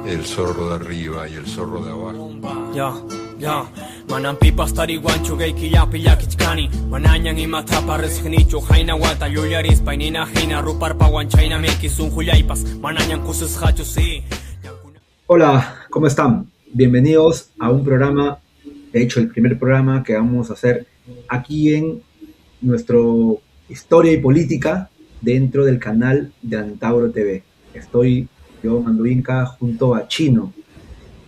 el zorro de arriba y el zorro de abajo. Ya, manan pipas tari guanchu gay kiyapi yakichkani mananyan imata pares gnichu jaina wata yuyaris painina hina rupar pawan chaina mekis un julaypas mananyan kusus hachu si. Hola, ¿cómo están? Bienvenidos a un programa, de hecho el primer programa que vamos a hacer aquí en nuestro Historia y Política dentro del canal de Antauro TV. Estoy yo, Manduinka, junto a Chino.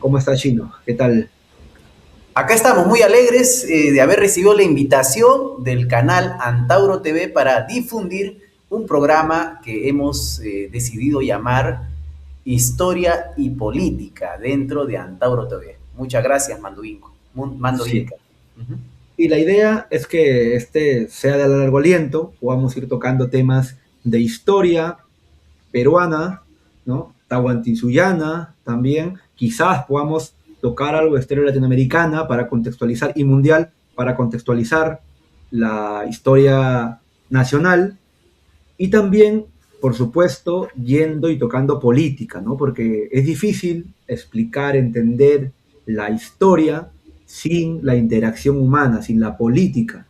¿Cómo está, Chino? ¿Qué tal? Acá estamos muy alegres de haber recibido la invitación del canal Antauro TV para difundir un programa que hemos decidido llamar Historia y Política dentro de Antauro TV. Muchas gracias, Manduinka. Sí. Y la idea es que este sea de largo aliento, podamos ir tocando temas de historia peruana, ¿no? Tahuantinsullana también, quizás podamos tocar algo de historia latinoamericana para contextualizar y mundial para contextualizar la historia nacional y también, por supuesto, yendo y tocando política, ¿no? Porque es difícil explicar, entender la historia sin la interacción humana, sin la política.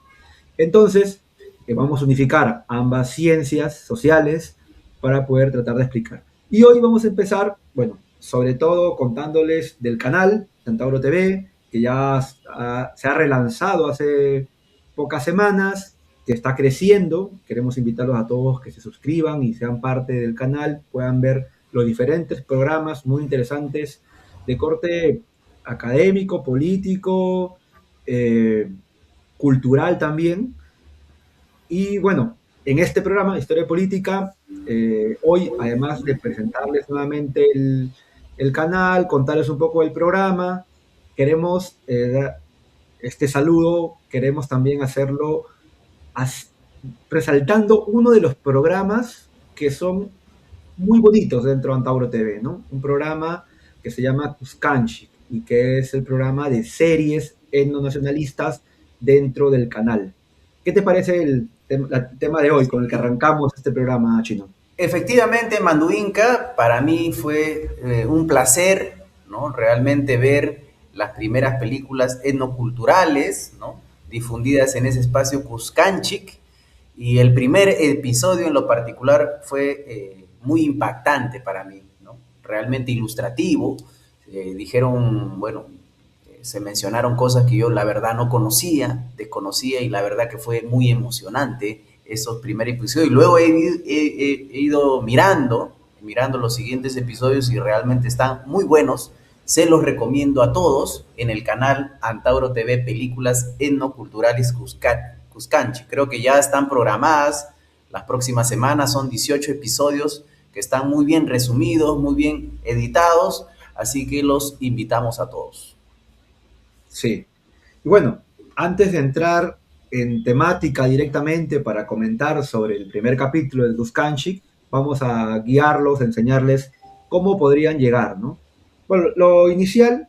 Entonces, vamos a unificar ambas ciencias sociales para poder tratar de explicar. Y hoy vamos a empezar, bueno, sobre todo contándoles del canal Antauro TV, que ya se ha relanzado hace pocas semanas, que está creciendo. Queremos invitarlos a todos que se suscriban y sean parte del canal, puedan ver los diferentes programas muy interesantes de corte académico, político, cultural también. Y bueno, en este programa, Historia Política, hoy, además de presentarles nuevamente el canal, contarles un poco del programa, queremos este saludo, queremos también hacerlo resaltando uno de los programas que son muy bonitos dentro de Antauro TV, ¿no? Un programa que se llama Cuscanchi y que es el programa de series etnonacionalistas dentro del canal. ¿Qué te parece el tema de hoy con el que arrancamos este programa, Chino? Efectivamente, Manduinka, para mí fue un placer, ¿no? Realmente ver las primeras películas etnoculturales, ¿no? Difundidas en ese espacio Cuscanchic, y el primer episodio en lo particular fue muy impactante para mí, ¿no? Realmente ilustrativo. Dijeron, bueno, se mencionaron cosas que yo la verdad no conocía, desconocía, y la verdad que fue muy emocionante esos primeros episodios. Y luego he ido mirando los siguientes episodios y realmente están muy buenos. Se los recomiendo a todos en el canal Antauro TV Películas Etnoculturales Cuscanchi. Creo que ya están programadas las próximas semanas, son 18 episodios que están muy bien resumidos, muy bien editados, así que los invitamos a todos. Sí. Y bueno, antes de entrar en temática directamente para comentar sobre el primer capítulo de Cuscanchi, vamos a guiarlos, a enseñarles cómo podrían llegar, ¿no? Bueno, lo inicial,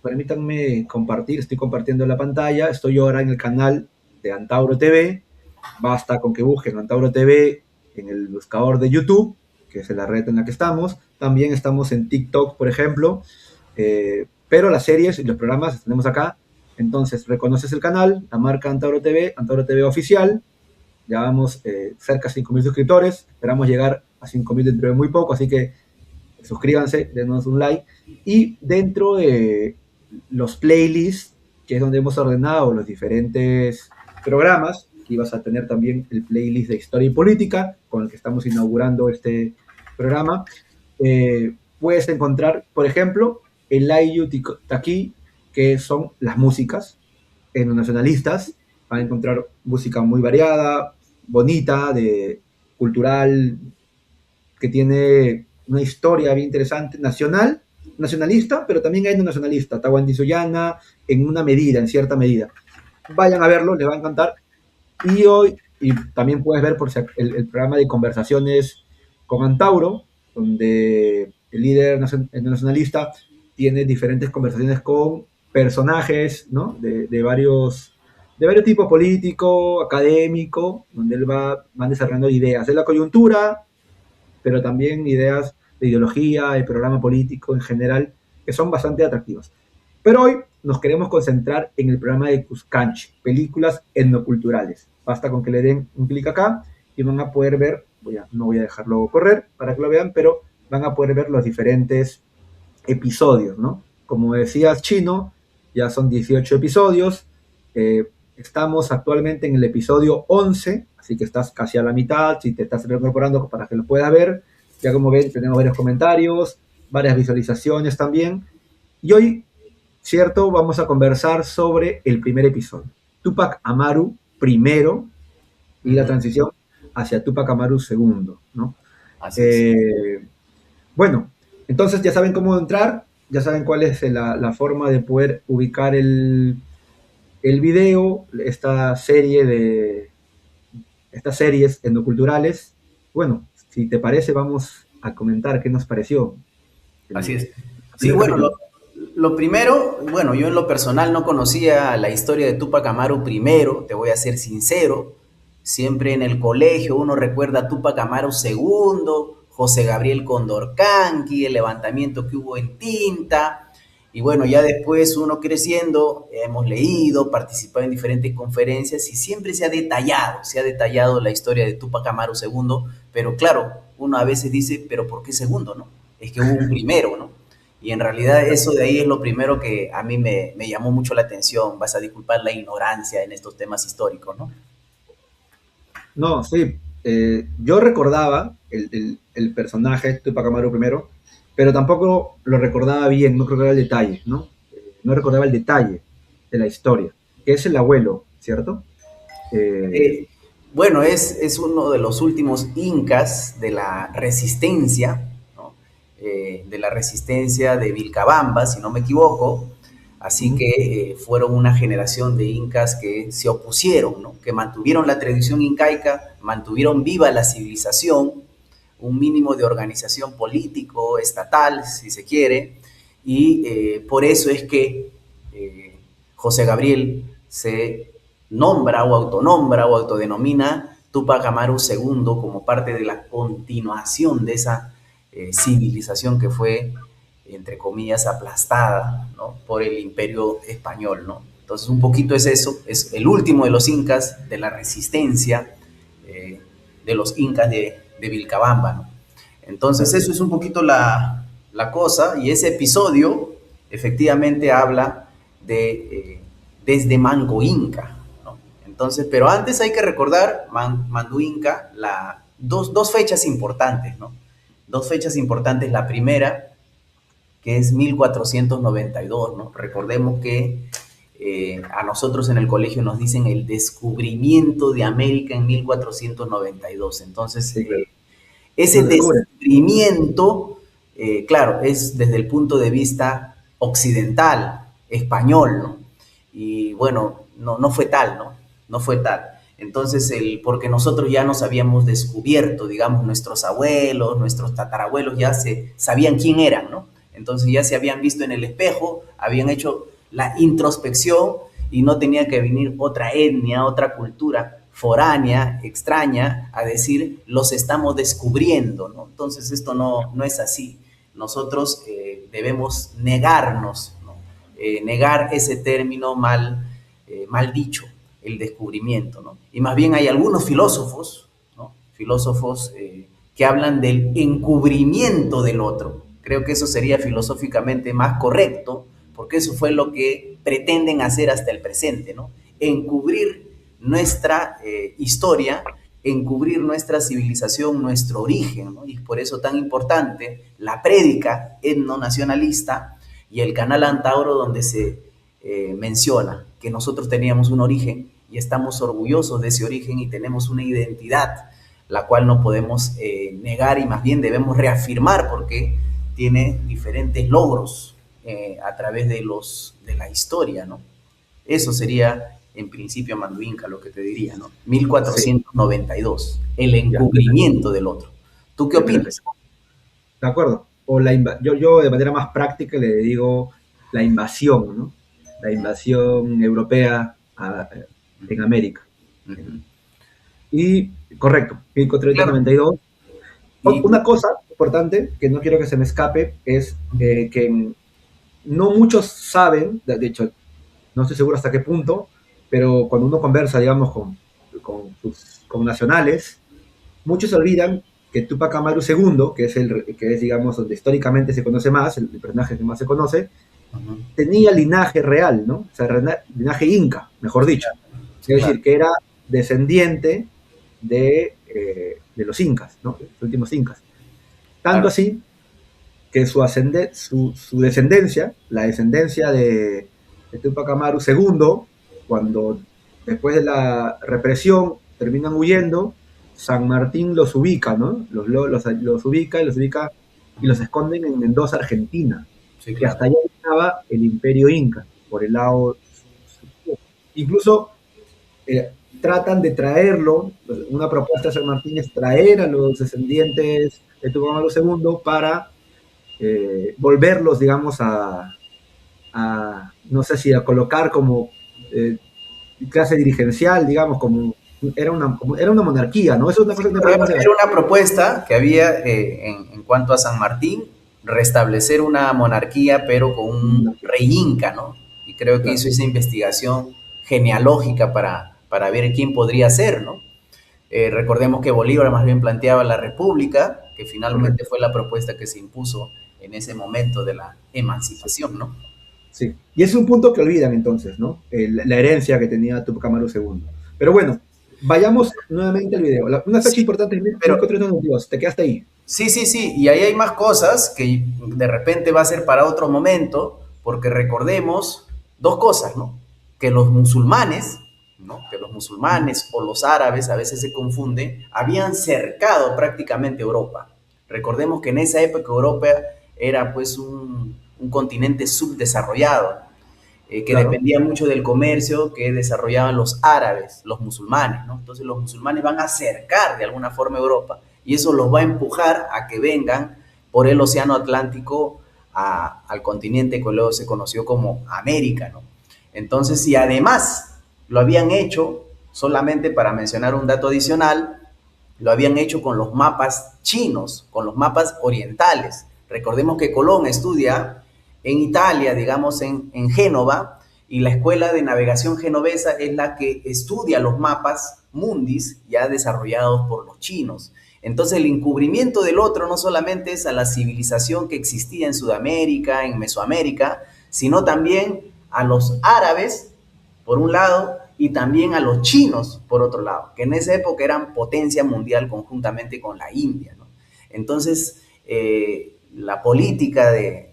permítanme compartir, estoy compartiendo la pantalla, estoy ahora en el canal de Antauro TV, basta con que busquen Antauro TV en el buscador de YouTube, que es la red en la que estamos, también estamos en TikTok, por ejemplo, pero las series y los programas los tenemos acá. Entonces, reconoces el canal, la marca Antauro TV Oficial. Ya vamos cerca de 5.000 suscriptores. Esperamos llegar a 5.000 dentro de muy poco, así que suscríbanse, denos un like. Y dentro de los playlists, que es donde hemos ordenado los diferentes programas, aquí vas a tener también el playlist de Historia y Política, con el que estamos inaugurando este programa. Puedes encontrar, por ejemplo, el Layu Taki, que son las músicas etnonacionalistas. Van a encontrar música muy variada, bonita, cultural, que tiene una historia bien interesante, nacionalista, pero también etnonacionalista, tahuantinsullana, en una medida, en cierta medida. Vayan a verlo, les va a encantar. Y también puedes ver por si el programa de conversaciones con Antauro, donde el líder nacionalista tiene diferentes conversaciones con personajes, ¿no? de varios tipos, político, académico, donde él van desarrollando ideas de la coyuntura, pero también ideas de ideología, el programa político en general, que son bastante atractivos. Pero hoy nos queremos concentrar en el programa de Cuscanchi, películas etnoculturales. Basta con que le den un clic acá y van a poder ver, no voy a dejarlo correr para que lo vean, pero van a poder ver los diferentes episodios, ¿no? Como decías, Chino, ya son 18 episodios. Estamos actualmente en el episodio 11, así que estás casi a la mitad, si te estás reincorporando para que lo puedas ver. Ya como ven, tenemos varios comentarios, varias visualizaciones también. Y hoy, cierto, vamos a conversar sobre el primer episodio. Tupac Amaru primero y la transición hacia Tupac Amaru segundo, ¿no? Así es. Bueno, entonces ya saben cómo entrar, ya saben cuál es la forma de poder ubicar el video, estas series etnoculturales. Bueno, si te parece, vamos a comentar qué nos pareció. Así es. Sí, bueno, lo primero, bueno, yo en lo personal no conocía la historia de Tupac Amaru primero, te voy a ser sincero. Siempre en el colegio uno recuerda a Tupac Amaru segundo, José Gabriel Condorcanqui, el levantamiento que hubo en Tinta. Y bueno, ya después uno creciendo, hemos leído, participado en diferentes conferencias y siempre se ha detallado la historia de Tupac Amaru II, pero claro, uno a veces dice, pero ¿por qué segundo, no? Es que hubo un primero, ¿no? Y en realidad eso de ahí es lo primero que a mí me llamó mucho la atención. Vas a disculpar la ignorancia en estos temas históricos, ¿no? No, sí, yo recordaba el personaje Tupac Amaru primero, pero tampoco lo recordaba bien, no recordaba el detalle, ¿no? No recordaba el detalle de la historia, que es el abuelo, ¿cierto? Bueno, es uno de los últimos incas de la resistencia, ¿no? De la resistencia de Vilcabamba, si no me equivoco. Así que fueron una generación de incas que se opusieron, ¿no? Que mantuvieron la tradición incaica, mantuvieron viva la civilización, un mínimo de organización político, estatal, si se quiere, y por eso es que José Gabriel se nombra o autonombra o autodenomina Tupac Amaru II como parte de la continuación de esa civilización que fue, entre comillas, aplastada, ¿no? Por el imperio español, ¿no? Entonces un poquito es eso, es el último de los incas, de la resistencia de los incas de Vilcabamba, ¿no? Entonces eso es un poquito la cosa, y ese episodio efectivamente habla de desde Manco Inca, ¿no? Entonces, pero antes hay que recordar Mandu Inca, dos fechas importantes, ¿no? Dos fechas importantes, la primera, que es 1492, ¿no? Recordemos que a nosotros en el colegio nos dicen el descubrimiento de América en 1492. Entonces, ese descubrimiento, claro, es desde el punto de vista occidental, español, ¿no? Y bueno, no fue tal, ¿no? No fue tal. Entonces, porque nosotros ya nos habíamos descubierto, digamos, nuestros abuelos, nuestros tatarabuelos ya sabían quién eran, ¿no? Entonces ya se habían visto en el espejo, habían hecho la introspección y no tenía que venir otra etnia, otra cultura foránea, extraña, a decir, los estamos descubriendo, ¿no? Entonces esto no es así. Nosotros debemos negarnos, ¿no? Negar ese término mal dicho, el descubrimiento, ¿no? Y más bien hay algunos filósofos, ¿no? Filósofos que hablan del encubrimiento del otro. Creo que eso sería filosóficamente más correcto, porque eso fue lo que pretenden hacer hasta el presente, ¿no? Encubrir nuestra historia, encubrir nuestra civilización, nuestro origen, ¿no? Y por eso tan importante la prédica etnonacionalista y el canal Antauro, donde se menciona que nosotros teníamos un origen y estamos orgullosos de ese origen y tenemos una identidad, la cual no podemos negar y más bien debemos reafirmar, porque tiene diferentes logros a través de la historia, ¿no? Eso sería, en principio, Mandu Inca, lo que te diría, ¿no? 1492, sí. El encubrimiento del otro. ¿Tú qué opinas? De acuerdo. O yo de manera más práctica le digo la invasión, ¿no? La invasión europea en América. Y, correcto, 1492. Claro. Una cosa importante que no quiero que se me escape es que no muchos saben, de hecho, no estoy seguro hasta qué punto, pero cuando uno conversa, digamos, con nacionales, muchos olvidan que Tupac Amaru II, que es, digamos, donde históricamente se conoce más, el personaje que más se conoce, tenía linaje real, ¿no? O sea, linaje inca, mejor dicho. Sí, Es claro. decir, que era descendiente de los incas, ¿no? Los últimos incas. Tanto Claro. así que su descendencia, la descendencia de Tupac Amaru II, cuando después de la represión terminan huyendo, San Martín los ubica, ¿no? Los ubica y los esconden en Mendoza, Argentina. Sí, Y claro. hasta allá estaba el imperio inca, por el lado... Incluso tratan de traerlo, una propuesta de San Martín es traer a los descendientes de Tupac Amaru II para volverlos, digamos, no sé si a colocar como clase dirigencial, digamos, como era una monarquía, ¿no? Eso es una cosa que no podemos hacer. Era una propuesta que había en cuanto a San Martín, restablecer una monarquía, pero con un rey inca, ¿no? Y creo que Claro, hizo esa investigación genealógica para ver quién podría ser, ¿no? Recordemos que Bolívar más bien planteaba la república, que finalmente correcto. fue la propuesta que se impuso en ese momento de la emancipación, ¿no? Sí. Y es un punto que olvidan entonces, ¿no? La herencia que tenía Tupac Amaru II. Pero bueno, vayamos nuevamente al video. Una fecha Sí, importante es pero 1492, te quedaste ahí. sí, y ahí hay más cosas que de repente va a ser para otro momento, porque recordemos dos cosas, ¿no? Que los musulmanes, ¿no? Que los musulmanes o los árabes, a veces se confunden, habían cercado prácticamente Europa. Recordemos que en esa época Europa era pues un continente subdesarrollado, que Claro, dependía mucho del comercio que desarrollaban los árabes, los musulmanes, ¿no? Entonces los musulmanes van a acercar de alguna forma Europa y eso los va a empujar a que vengan por el océano Atlántico al continente que luego se conoció como América, ¿no? Entonces, si además lo habían hecho, solamente para mencionar un dato adicional, lo habían hecho con los mapas chinos, con los mapas orientales. Recordemos que Colón estudia en Italia, digamos en Génova, y la escuela de navegación genovesa es la que estudia los mapas mundis ya desarrollados por los chinos. Entonces el encubrimiento del otro no solamente es a la civilización que existía en Sudamérica, en Mesoamérica, sino también a los árabes, por un lado, y también a los chinos, por otro lado, que en esa época eran potencia mundial conjuntamente con la India, ¿no? Entonces, la política de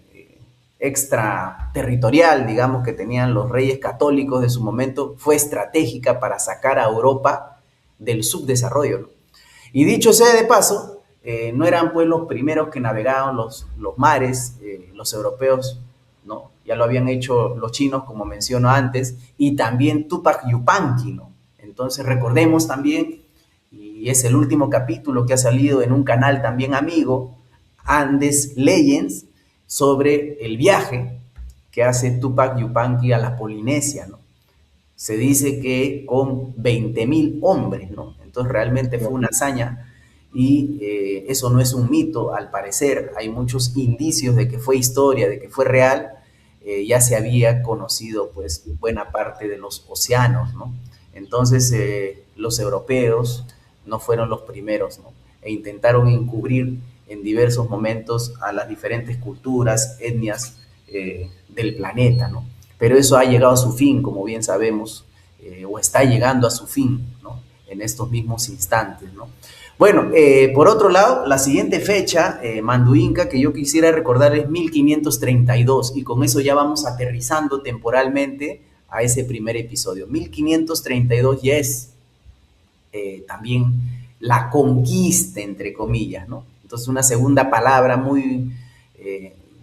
extraterritorial, digamos, que tenían los reyes católicos de su momento, fue estratégica para sacar a Europa del subdesarrollo, ¿no? Y dicho sea de paso, no eran pues los primeros que navegaban los mares, los europeos, ¿no? Ya lo habían hecho los chinos, como menciono antes, y también Tupac Yupanqui, ¿no? Entonces recordemos también, y es el último capítulo que ha salido en un canal también amigo, Andes Legends, sobre el viaje que hace Tupac Yupanqui a la Polinesia, ¿no? Se dice que con 20.000 hombres, ¿no? Entonces realmente fue una hazaña y eso no es un mito, al parecer hay muchos indicios de que fue historia, de que fue real, ya se había conocido pues buena parte de los océanos, ¿no? Entonces los europeos no fueron los primeros, ¿no? E intentaron encubrir en diversos momentos a las diferentes culturas, etnias del planeta, ¿no? Pero eso ha llegado a su fin, como bien sabemos, o está llegando a su fin, ¿no? En estos mismos instantes, ¿no? Bueno, por otro lado, la siguiente fecha, Manduinca, que yo quisiera recordar es 1532, y con eso ya vamos aterrizando temporalmente a ese primer episodio. 1532 ya es también la conquista, entre comillas, ¿no? Entonces, una segunda palabra muy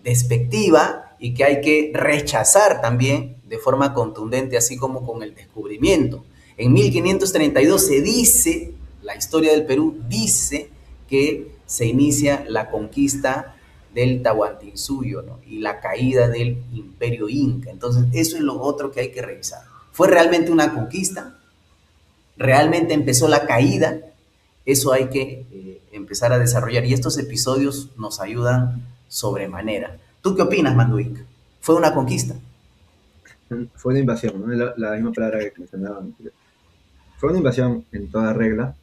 despectiva y que hay que rechazar también de forma contundente, así como con el descubrimiento. En 1532 se dice, la historia del Perú dice que se inicia la conquista del Tahuantinsuyo, ¿no? Y la caída del imperio inca. Entonces, eso es lo otro que hay que revisar. ¿Fue realmente una conquista? ¿Realmente empezó la caída? Eso hay que empezar a desarrollar. Y estos episodios nos ayudan sobremanera. ¿Tú qué opinas, Manduik? ¿Fue una conquista? Fue una invasión, ¿no? La misma palabra que mencionaban. Fue una invasión en toda regla,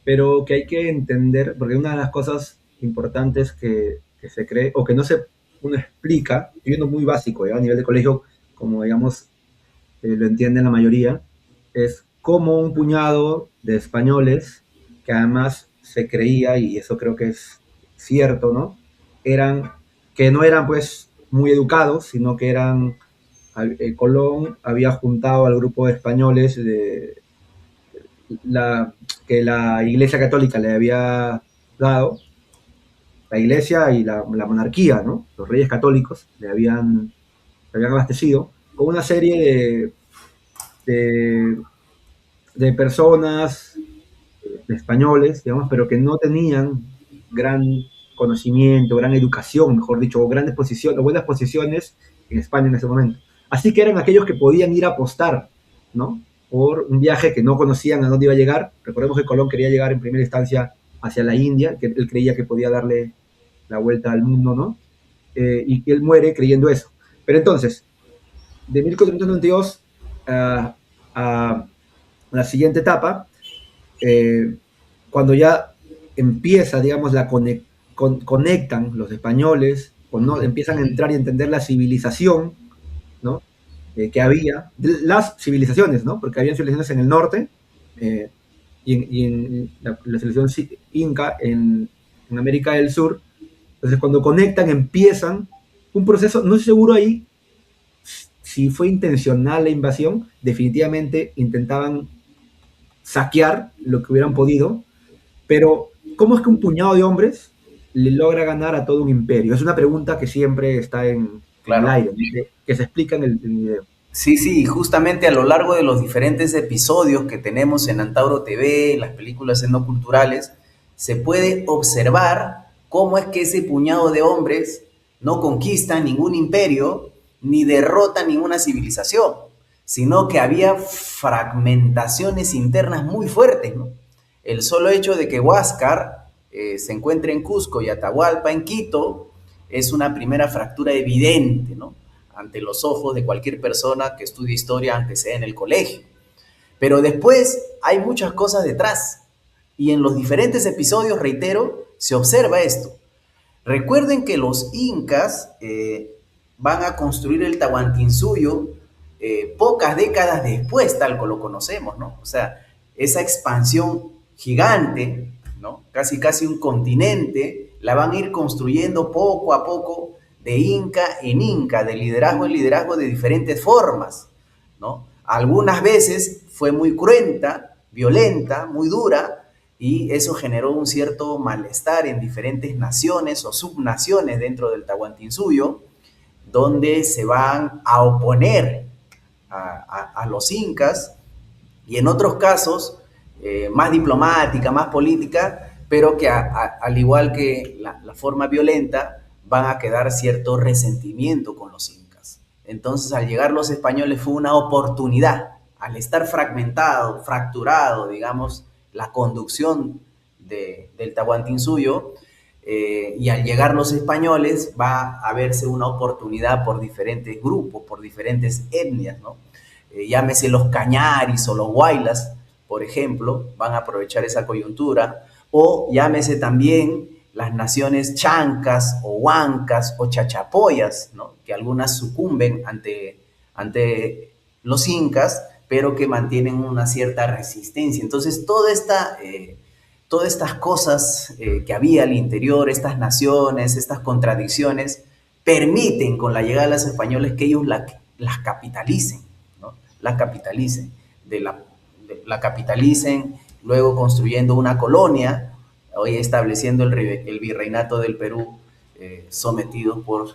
pero que hay que entender, porque una de las cosas importantes que se cree, o que no se uno explica, y uno muy básico, ¿ya? A nivel de colegio, como digamos, lo entienden la mayoría, es cómo un puñado de españoles, que además se creía, y eso creo que es cierto, ¿no? Eran, que no eran pues muy educados, sino que eran, Colón había juntado al grupo de españoles la, que la Iglesia Católica le había dado, la Iglesia y la monarquía, ¿no? Los reyes católicos le habían abastecido con una serie de, de personas, de españoles, digamos, pero que no tenían gran conocimiento, gran educación, mejor dicho, o grandes posiciones, o buenas posiciones en España en ese momento. Así que eran aquellos que podían ir a apostar, ¿no? Por un viaje que no conocían a dónde iba a llegar. Recordemos que Colón quería llegar en primera instancia hacia la India, que él creía que podía darle la vuelta al mundo, ¿no? Y él muere creyendo eso. Pero entonces, de 1492 a la siguiente etapa, cuando ya empieza, digamos, conectan los españoles, ¿no? Empiezan a entrar y entender la civilización, ¿no? Que había, las civilizaciones, ¿no? Porque había civilizaciones en el norte y en la civilización inca en América del Sur. Entonces, cuando conectan, empiezan un proceso, no estoy seguro ahí si fue intencional la invasión, definitivamente intentaban saquear lo que hubieran podido, pero ¿cómo es que un puñado de hombres le logra ganar a todo un imperio? Es una pregunta que siempre está en el aire, que se explica en el video. Sí, sí, justamente a lo largo de los diferentes episodios que tenemos en Antauro TV, las películas etnoculturales, se puede observar cómo es que ese puñado de hombres no conquista ningún imperio ni derrota ninguna civilización, sino que había fragmentaciones internas muy fuertes, ¿no? El solo hecho de que Huáscar se encuentre en Cusco y Atahualpa en Quito es una primera fractura evidente, ¿no? Ante los ojos de cualquier persona que estudie historia, aunque sea en el colegio. Pero después hay muchas cosas detrás, y en los diferentes episodios, reitero, se observa esto. Recuerden que los incas van a construir el Tahuantinsuyo pocas décadas después, tal como lo conocemos, ¿no? O sea, esa expansión gigante, ¿no? Casi un continente, la van a ir construyendo poco a poco, de inca en inca, de liderazgo en liderazgo, de diferentes formas, ¿no? Algunas veces fue muy cruenta, violenta, muy dura, y eso generó un cierto malestar en diferentes naciones o subnaciones dentro del Tahuantinsuyo, donde se van a oponer a los incas, y en otros casos, más diplomática, más política, pero que al igual que la forma violenta, van a quedar cierto resentimiento con los incas. Entonces, al llegar los españoles fue una oportunidad, al estar fragmentado, fracturado, digamos, la conducción del Tahuantinsuyo, y al llegar los españoles va a verse una oportunidad por diferentes grupos, por diferentes etnias, ¿no? Llámese los cañaris o los huaylas, por ejemplo, van a aprovechar esa coyuntura, o llámese también las naciones chancas o huancas o chachapoyas, ¿no? Que algunas sucumben ante los incas, pero que mantienen una cierta resistencia. Entonces, todas estas cosas que había al interior, estas naciones, estas contradicciones, permiten con la llegada de los españoles que ellos las capitalicen, ¿no? La capitalicen, la capitalicen, luego construyendo una colonia, hoy estableciendo el virreinato del Perú, sometido por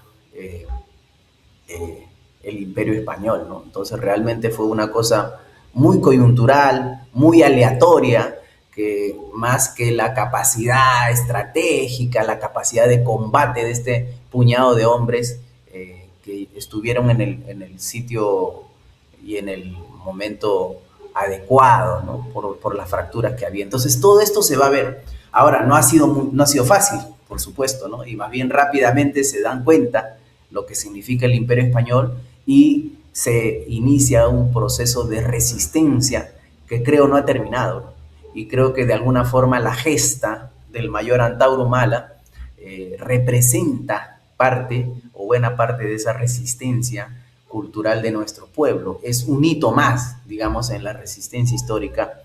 el Imperio Español, ¿no? Entonces realmente fue una cosa muy coyuntural, muy aleatoria, que más que la capacidad estratégica, la capacidad de combate de este puñado de hombres que estuvieron en el sitio y en el momento adecuado, ¿no? Por las fracturas que había. Entonces todo esto se va a ver. Ahora, no ha sido fácil, por supuesto, ¿no? Y más bien rápidamente se dan cuenta lo que significa el Imperio Español y se inicia un proceso de resistencia que creo no ha terminado, ¿no? Y creo que de alguna forma la gesta del mayor Antauro Humala representa parte o buena parte de esa resistencia cultural de nuestro pueblo. Es un hito más, digamos, en la resistencia histórica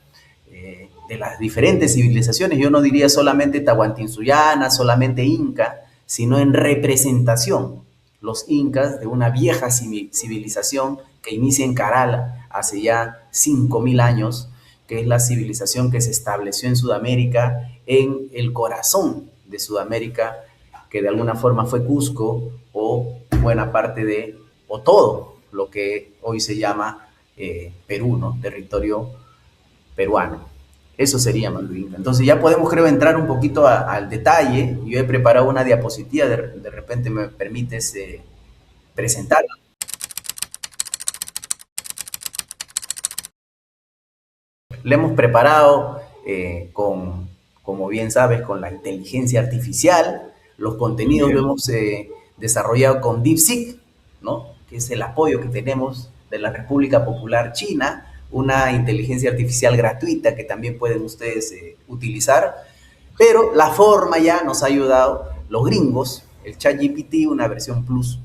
de las diferentes civilizaciones. Yo no diría solamente tahuantinsuyana, solamente inca, sino en representación. Los incas de una vieja civilización que inicia en Carala hace ya 5.000 años, que es la civilización que se estableció en Sudamérica, en el corazón de Sudamérica, que de alguna forma fue Cusco o buena parte o todo lo que hoy se llama Perú, ¿no? Territorio peruano. Eso sería Manduinca. Entonces ya podemos, creo, entrar un poquito al detalle. Yo he preparado una diapositiva, de repente me permites presentarla. La hemos preparado como bien sabes, con la inteligencia artificial. Los contenidos lo hemos desarrollado con DeepSeek, ¿no? Que es el apoyo que tenemos de la República Popular China, una inteligencia artificial gratuita que también pueden ustedes utilizar, pero la forma ya nos ha ayudado los gringos, el ChatGPT, una versión plus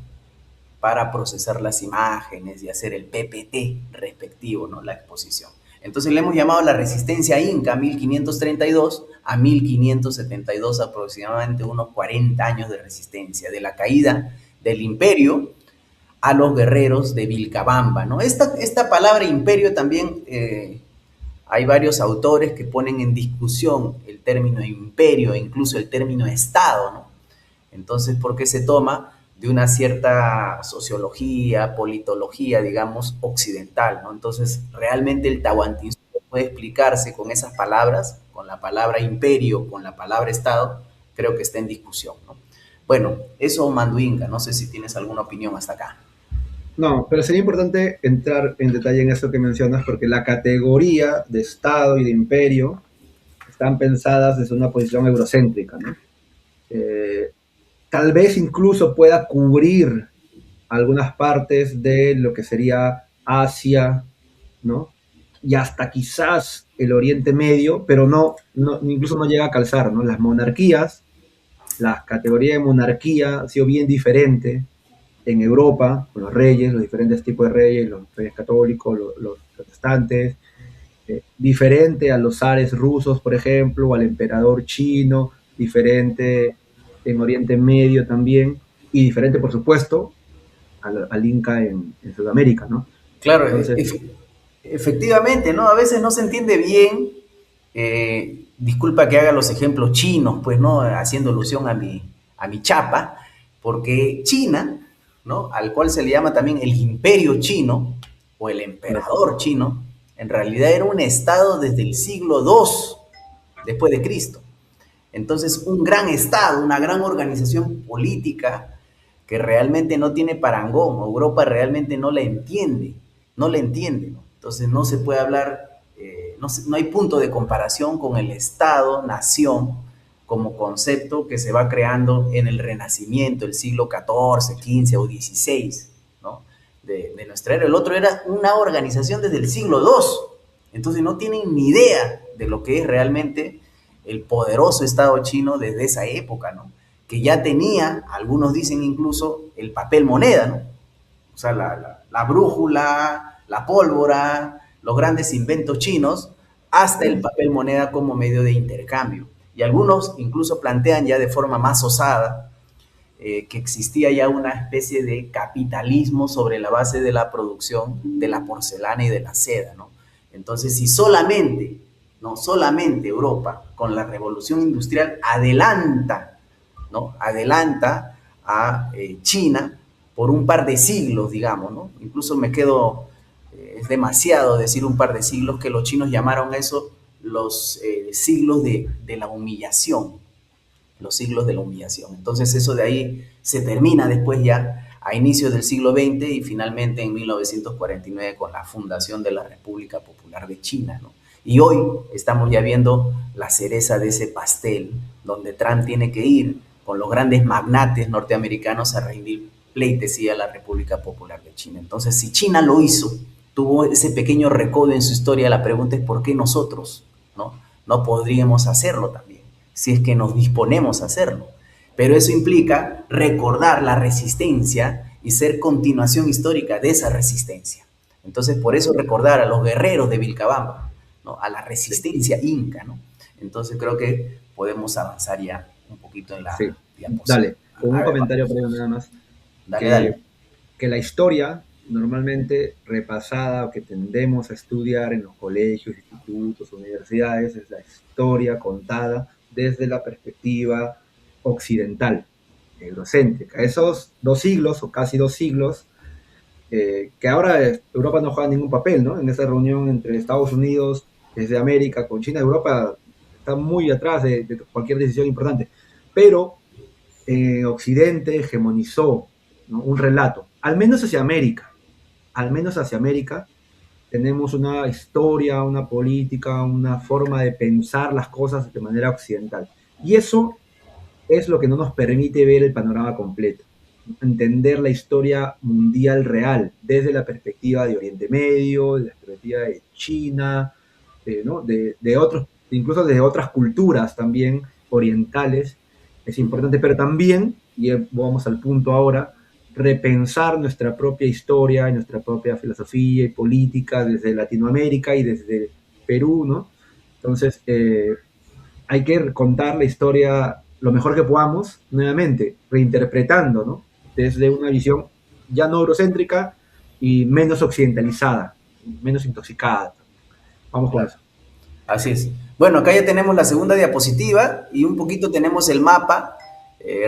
para procesar las imágenes y hacer el PPT respectivo, ¿no? La exposición. Entonces le hemos llamado la resistencia inca 1532 a 1572, aproximadamente unos 40 años de resistencia, de la caída del imperio a los guerreros de Vilcabamba, ¿no? Esta palabra imperio también hay varios autores que ponen en discusión el término imperio e incluso el término estado, ¿no? Entonces, ¿por qué se toma de una cierta sociología, politología, digamos, occidental, ¿no? Entonces, realmente el tahuantinsuyo puede explicarse con esas palabras, con la palabra imperio, con la palabra estado, creo que está en discusión, ¿no? Bueno, eso Manduinca, no sé si tienes alguna opinión hasta acá. No, pero sería importante entrar en detalle en eso que mencionas, porque la categoría de Estado y de imperio están pensadas desde una posición eurocéntrica, ¿no? Tal vez incluso pueda cubrir algunas partes de lo que sería Asia, ¿no? Y hasta quizás el Oriente Medio, pero incluso no llega a calzar, ¿no? Las monarquías, la categoría de monarquía ha sido bien diferente en Europa, con los reyes, los diferentes tipos de reyes, los reyes católicos, los protestantes, diferente a los zares rusos, por ejemplo, o al emperador chino, diferente en Oriente Medio también, y diferente, por supuesto, al Inca en Sudamérica, ¿no? Claro, entonces, efectivamente, ¿no? A veces no se entiende bien, disculpa que haga los ejemplos chinos, pues, ¿no? Haciendo alusión a mi chapa, porque China, ¿no? Al cual se le llama también el imperio chino, o el emperador chino, en realidad era un estado desde el siglo II después de Cristo. Entonces, un gran estado, una gran organización política que realmente no tiene parangón. Europa realmente no la entiende, ¿no? Entonces, no se puede hablar, no hay punto de comparación con el Estado-nación como concepto que se va creando en el Renacimiento, el siglo XIV, XV o XVI, ¿no? de nuestra era. El otro era una organización desde el siglo II. Entonces, no tienen ni idea de lo que es realmente el poderoso Estado chino desde esa época, ¿no? Que ya tenía, algunos dicen incluso, el papel moneda, ¿no? O sea, la brújula, la pólvora, los grandes inventos chinos, hasta el papel moneda como medio de intercambio. Y algunos incluso plantean ya de forma más osada que existía ya una especie de capitalismo sobre la base de la producción de la porcelana y de la seda, ¿no? Entonces, si solamente Europa, con la revolución industrial, adelanta, ¿no? Adelanta a China por un par de siglos, digamos, ¿no? Incluso es demasiado decir un par de siglos, que los chinos llamaron eso los siglos de la humillación, los siglos de la humillación. Entonces eso de ahí se termina después ya a inicios del siglo XX y finalmente en 1949 con la fundación de la República Popular de China, ¿no? Y hoy estamos ya viendo la cereza de ese pastel, donde Trump tiene que ir con los grandes magnates norteamericanos a rendir pleitesía a la República Popular de China. Entonces, si China lo hizo, tuvo ese pequeño recodo en su historia, la pregunta es ¿por qué nosotros no podríamos hacerlo también? Si es que nos disponemos a hacerlo. Pero eso implica recordar la resistencia y ser continuación histórica de esa resistencia. Entonces, por eso recordar a los guerreros de Vilcabamba, ¿no? A la resistencia inca, ¿no? Entonces, creo que podemos avanzar ya un poquito en la diapositiva. Dale, con un comentario previo nada más. Dale. Que la historia normalmente repasada o que tendemos a estudiar en los colegios, institutos, universidades, es la historia contada desde la perspectiva occidental, eurocéntrica. Esos 2 siglos o casi 2 siglos, que ahora Europa no juega ningún papel, ¿no? En esa reunión entre Estados Unidos, desde América, con China, Europa está muy atrás de cualquier decisión importante. Pero Occidente hegemonizó, ¿no? Un relato, al menos hacia América, tenemos una historia, una política, una forma de pensar las cosas de manera occidental. Y eso es lo que no nos permite ver el panorama completo, entender la historia mundial real desde la perspectiva de Oriente Medio, de la perspectiva de China, ¿no? de otros, incluso de otras culturas también orientales, es importante, pero también, y vamos al punto ahora, repensar nuestra propia historia, nuestra propia filosofía y política desde Latinoamérica y desde Perú, ¿no? Entonces, hay que contar la historia lo mejor que podamos, nuevamente, reinterpretando, ¿no? Desde una visión ya no eurocéntrica y menos occidentalizada, menos intoxicada. Vamos con eso. Así es. Bueno, acá ya tenemos la segunda diapositiva y un poquito tenemos el mapa,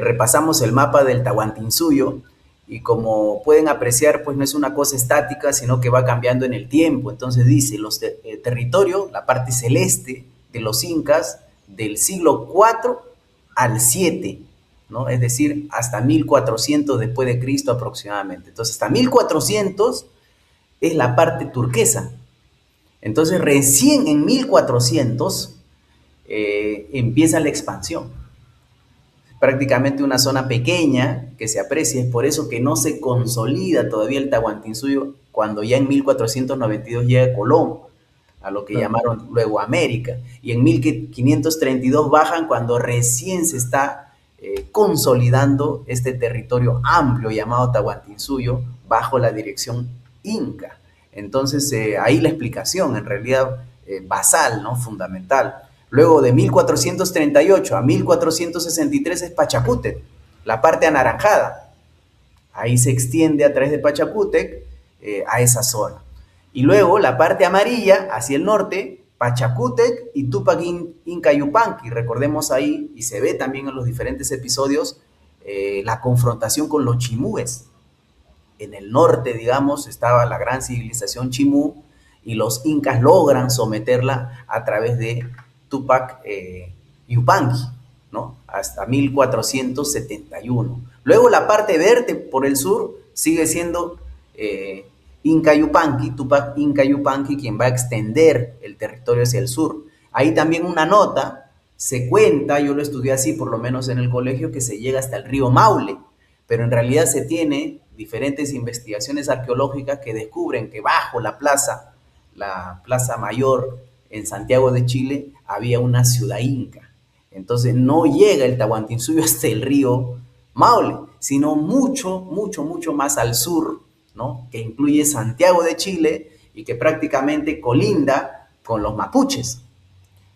repasamos el mapa del Tahuantinsuyo y como pueden apreciar, pues no es una cosa estática, sino que va cambiando en el tiempo. Entonces dice, territorio, la parte celeste de los incas del siglo IV al 7, ¿no? Es decir, hasta 1400 después de Cristo aproximadamente. Entonces, hasta 1400 es la parte turquesa. Entonces, recién en 1400 empieza la expansión. Prácticamente una zona pequeña que se aprecia, es por eso que no se consolida todavía el Tahuantinsuyo cuando ya en 1492 llega Colón, a lo que llamaron luego América, y en 1532 bajan cuando recién se está consolidando este territorio amplio llamado Tahuantinsuyo bajo la dirección inca. Entonces ahí la explicación en realidad basal, ¿no? Fundamental. Luego de 1438 a 1463 es Pachacútec, la parte anaranjada. Ahí se extiende a través de Pachacútec a esa zona. Y luego la parte amarilla hacia el norte, Pachacútec y Tupac Inca Yupanqui. Recordemos ahí, y se ve también en los diferentes episodios, la confrontación con los chimúes. En el norte, digamos, estaba la gran civilización chimú y los incas logran someterla a través de Tupac Yupanqui, ¿no? Hasta 1471. Luego la parte verde por el sur sigue siendo Inca Yupanqui, Tupac Inca Yupanqui, quien va a extender el territorio hacia el sur. Ahí también una nota, se cuenta, yo lo estudié así por lo menos en el colegio, que se llega hasta el río Maule, pero en realidad se tiene diferentes investigaciones arqueológicas que descubren que bajo la plaza mayor en Santiago de Chile, había una ciudad inca. Entonces no llega el Tahuantinsuyo hasta el río Maule, sino mucho, mucho, mucho más al sur, ¿no? Que incluye Santiago de Chile y que prácticamente colinda con los mapuches.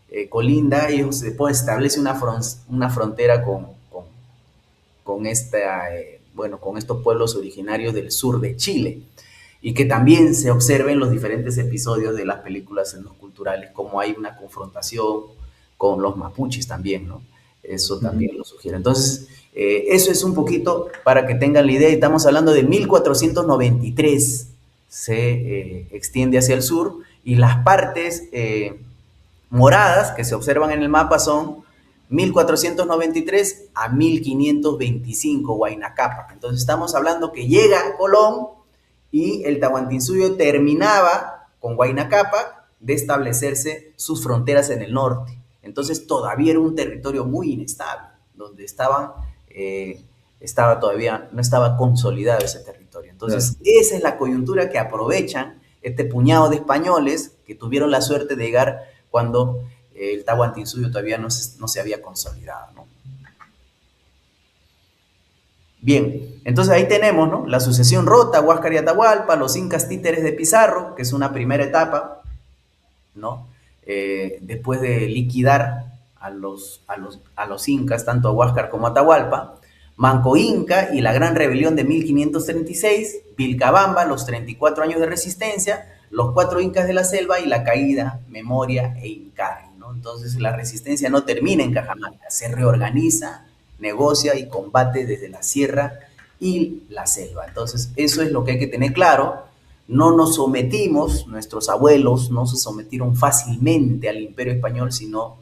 Ellos después establece una frontera con estos pueblos originarios del sur de Chile. Y que también se observa en los diferentes episodios de las películas culturales, como hay una confrontación con los mapuches también, ¿no? Eso también lo sugiere. Entonces, eso es un poquito para que tengan la idea. Estamos hablando de 1493, se extiende hacia el sur, y las partes moradas que se observan en el mapa son 1493 a 1525, Huayna Cápac. Entonces estamos hablando que llega Colón y el Tahuantinsuyo terminaba con Huayna Cápac de establecerse sus fronteras en el norte. Entonces todavía era un territorio muy inestable, donde todavía no estaba consolidado ese territorio. Entonces esa es la coyuntura que aprovechan este puñado de españoles que tuvieron la suerte de llegar cuando el Tahuantinsuyo todavía no se había consolidado, ¿no? Bien, entonces ahí tenemos, ¿no?, la sucesión rota, Huáscar y Atahualpa, los incas títeres de Pizarro, que es una primera etapa, ¿no? Después de liquidar a los incas, tanto a Huáscar como a Atahualpa, Manco Inca y la gran rebelión de 1536, Vilcabamba, los 34 años de resistencia, los 4 incas de la selva y la caída, Memoria e Incarri, ¿no? Entonces la resistencia no termina en Cajamarca, se reorganiza, negocia y combate desde la sierra y la selva. Entonces eso es lo que hay que tener claro. No nos sometimos, nuestros abuelos no se sometieron fácilmente al Imperio Español, sino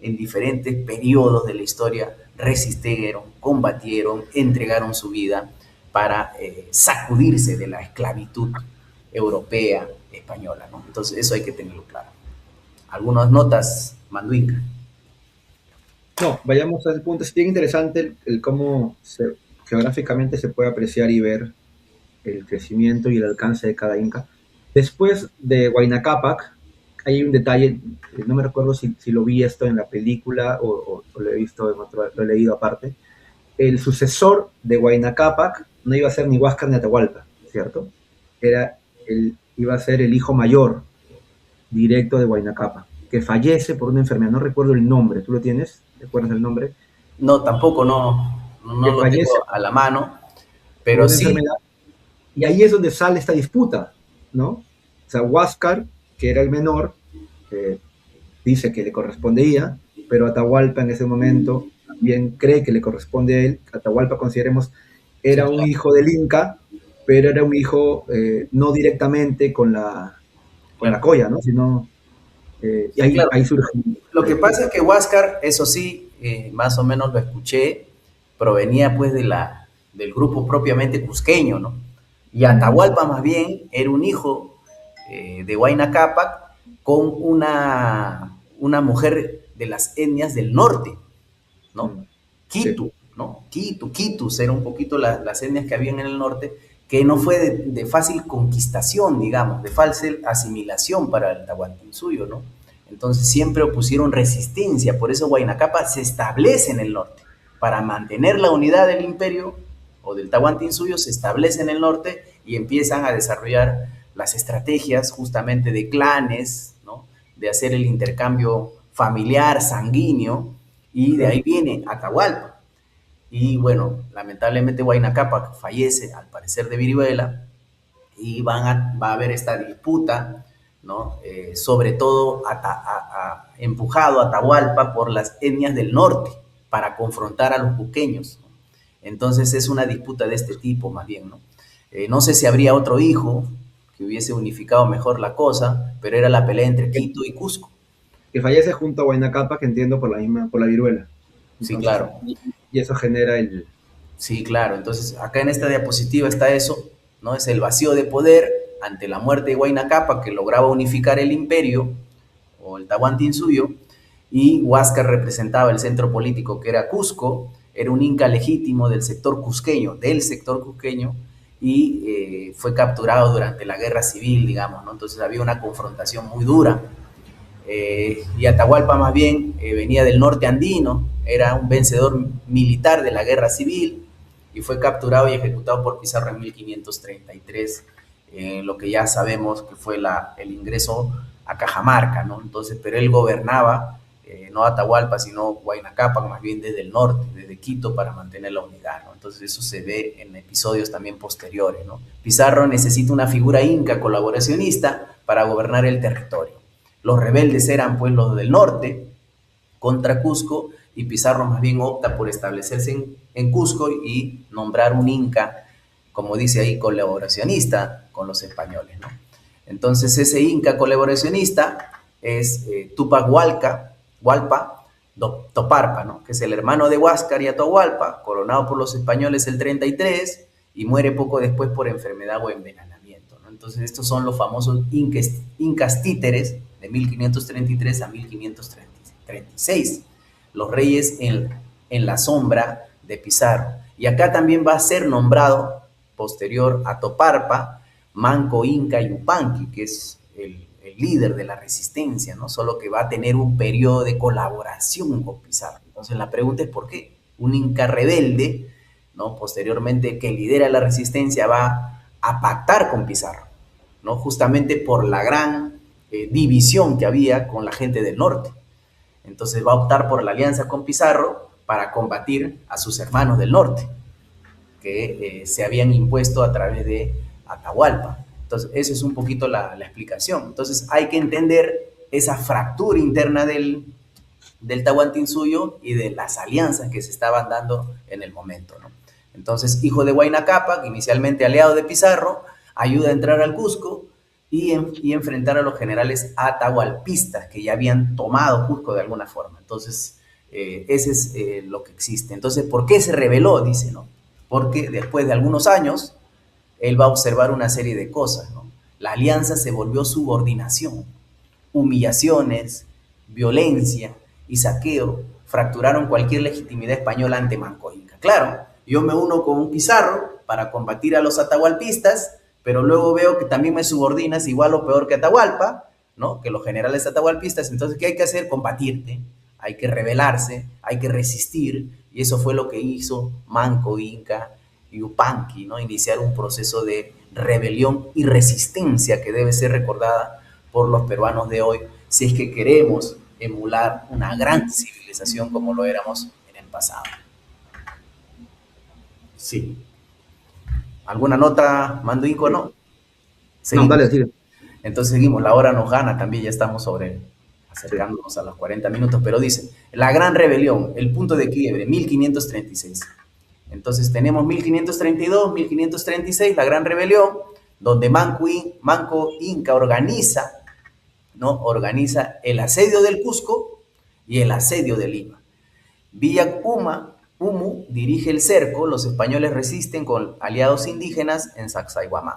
en diferentes periodos de la historia resistieron, combatieron, entregaron su vida para sacudirse de la esclavitud europea, española, ¿no? Entonces eso hay que tenerlo claro. ¿Algunas notas, Manduinca? No, vayamos al punto. Es bien interesante el cómo geográficamente se puede apreciar y ver el crecimiento y el alcance de cada inca. Después de Huayna Cápac, hay un detalle, no me recuerdo si lo vi esto en la película o lo he visto en otro, lo he leído aparte. El sucesor de Huayna Cápac no iba a ser ni Huáscar ni Atahualpa, ¿cierto? Iba a ser el hijo mayor directo de Huayna Cápac, que fallece por una enfermedad, no recuerdo el nombre. ¿Tú lo tienes? ¿Recuerdas el nombre? No, tampoco, no lo tengo a la mano, pero sí. Enfermedad. Y ahí es donde sale esta disputa, ¿no? O sea, Huáscar, que era el menor, dice que le correspondía, pero Atahualpa en ese momento también cree que le corresponde a él. Atahualpa, consideremos, era un hijo del Inca, pero era un hijo no directamente con la colla, ¿no? Sino, y ahí, claro, ahí surge. Lo que pasa es que Huáscar, eso sí, más o menos lo escuché, provenía pues del grupo propiamente cusqueño, ¿no? Y Atahualpa más bien era un hijo de Huayna Cápac con una mujer de las etnias del norte, ¿no? Quitu, sí, ¿no? Quitus era un poquito las etnias que habían en el norte, que no fue de fácil conquistación, digamos, de fácil asimilación para el Tahuantinsuyo, ¿no? Entonces siempre opusieron resistencia, por eso Huayna Cápac se establece en el norte, para mantener la unidad del imperio o del Tahuantinsuyo, se establece en el norte y empiezan a desarrollar las estrategias justamente de clanes, ¿no? De hacer el intercambio familiar, sanguíneo, y de ahí viene Atahualpa. Y bueno, lamentablemente Huayna Cápac fallece, al parecer de viruela, y va a haber esta disputa, ¿no? Sobre todo empujado a Atahualpa por las etnias del norte para confrontar a los cusqueños, ¿no? Entonces es una disputa de este tipo más bien, ¿no? No sé si habría otro hijo que hubiese unificado mejor la cosa, pero era la pelea entre Quito y Cusco. Que fallece junto a Huayna Cápac, que entiendo, por la viruela. Entonces, sí, claro. Y eso genera el... Sí, claro. Entonces, acá en esta diapositiva está eso, ¿no? Es el vacío de poder ante la muerte de Huayna Cápac, que lograba unificar el imperio, o el Tahuantinsuyo, y Huáscar representaba el centro político que era Cusco, era un inca legítimo del sector cusqueño, y fue capturado durante la guerra civil, digamos, ¿no? Entonces había una confrontación muy dura. Y Atahualpa más bien venía del norte andino, era un vencedor militar de la guerra civil y fue capturado y ejecutado por Pizarro en 1533, lo que ya sabemos que fue el ingreso a Cajamarca, ¿no? Entonces, pero él gobernaba no Atahualpa, sino Huayna Cápac, más bien desde el norte, desde Quito, para mantener la unidad, ¿no? Entonces eso se ve en episodios también posteriores, ¿no? Pizarro necesita una figura inca colaboracionista para gobernar el territorio. Los rebeldes eran pues los del norte contra Cusco, y Pizarro más bien opta por establecerse en Cusco y nombrar un inca, como dice ahí, colaboracionista con los españoles, ¿no? Entonces ese inca colaboracionista es Tupac Hualpa, Toparpa, ¿no? Que es el hermano de Huáscar y Atahualpa, coronado por los españoles el 33 y muere poco después por enfermedad o envenenamiento, ¿no? Entonces estos son los famosos incas títeres de 1533 a 1536, los reyes en la sombra de Pizarro. Y acá también va a ser nombrado, posterior a Toparpa, Manco Inca Yupanqui, que es el líder de la resistencia, ¿no? Solo que va a tener un periodo de colaboración con Pizarro. Entonces la pregunta es ¿por qué? Un inca rebelde, ¿no? Posteriormente que lidera la resistencia va a pactar con Pizarro, ¿no? Justamente por la gran división que había con la gente del norte. Entonces va a optar por la alianza con Pizarro para combatir a sus hermanos del norte, que se habían impuesto a través de Atahualpa. Entonces, esa es un poquito la explicación. Entonces, hay que entender esa fractura interna del Tahuantinsuyo y de las alianzas que se estaban dando en el momento, ¿no? Entonces, hijo de Huayna Cápac, inicialmente aliado de Pizarro, ayuda a entrar al Cusco y enfrentar a los generales atahualpistas que ya habían tomado Cusco de alguna forma. Entonces, ese es lo que existe. Entonces, ¿por qué se rebeló? Dice, ¿no? Porque después de algunos años, él va a observar una serie de cosas, ¿no? La alianza se volvió subordinación, humillaciones, violencia y saqueo fracturaron cualquier legitimidad española ante Manco Inca. Claro, yo me uno con un Pizarro para combatir a los atahualpistas, pero luego veo que también me subordinas igual o peor que Atahualpa, ¿no? Que los generales atahualpistas. Entonces, ¿qué hay que hacer? Combatirte, hay que rebelarse, hay que resistir, y eso fue lo que hizo Manco Inca Yupanqui, ¿no? Iniciar un proceso de rebelión y resistencia que debe ser recordada por los peruanos de hoy, si es que queremos emular una gran civilización como lo éramos en el pasado. Sí. ¿Alguna nota, Manduinco, no? No, dale, sigue. Entonces seguimos, la hora nos gana también, ya estamos acercándonos a los 40 minutos, pero dice, la gran rebelión, el punto de quiebre, 1536. Entonces tenemos 1532, 1536, la gran rebelión, donde Manco Inca organiza, ¿no? Organiza el asedio del Cusco y el asedio de Lima. Villa Humu dirige el cerco, los españoles resisten con aliados indígenas en Sacsayhuamán.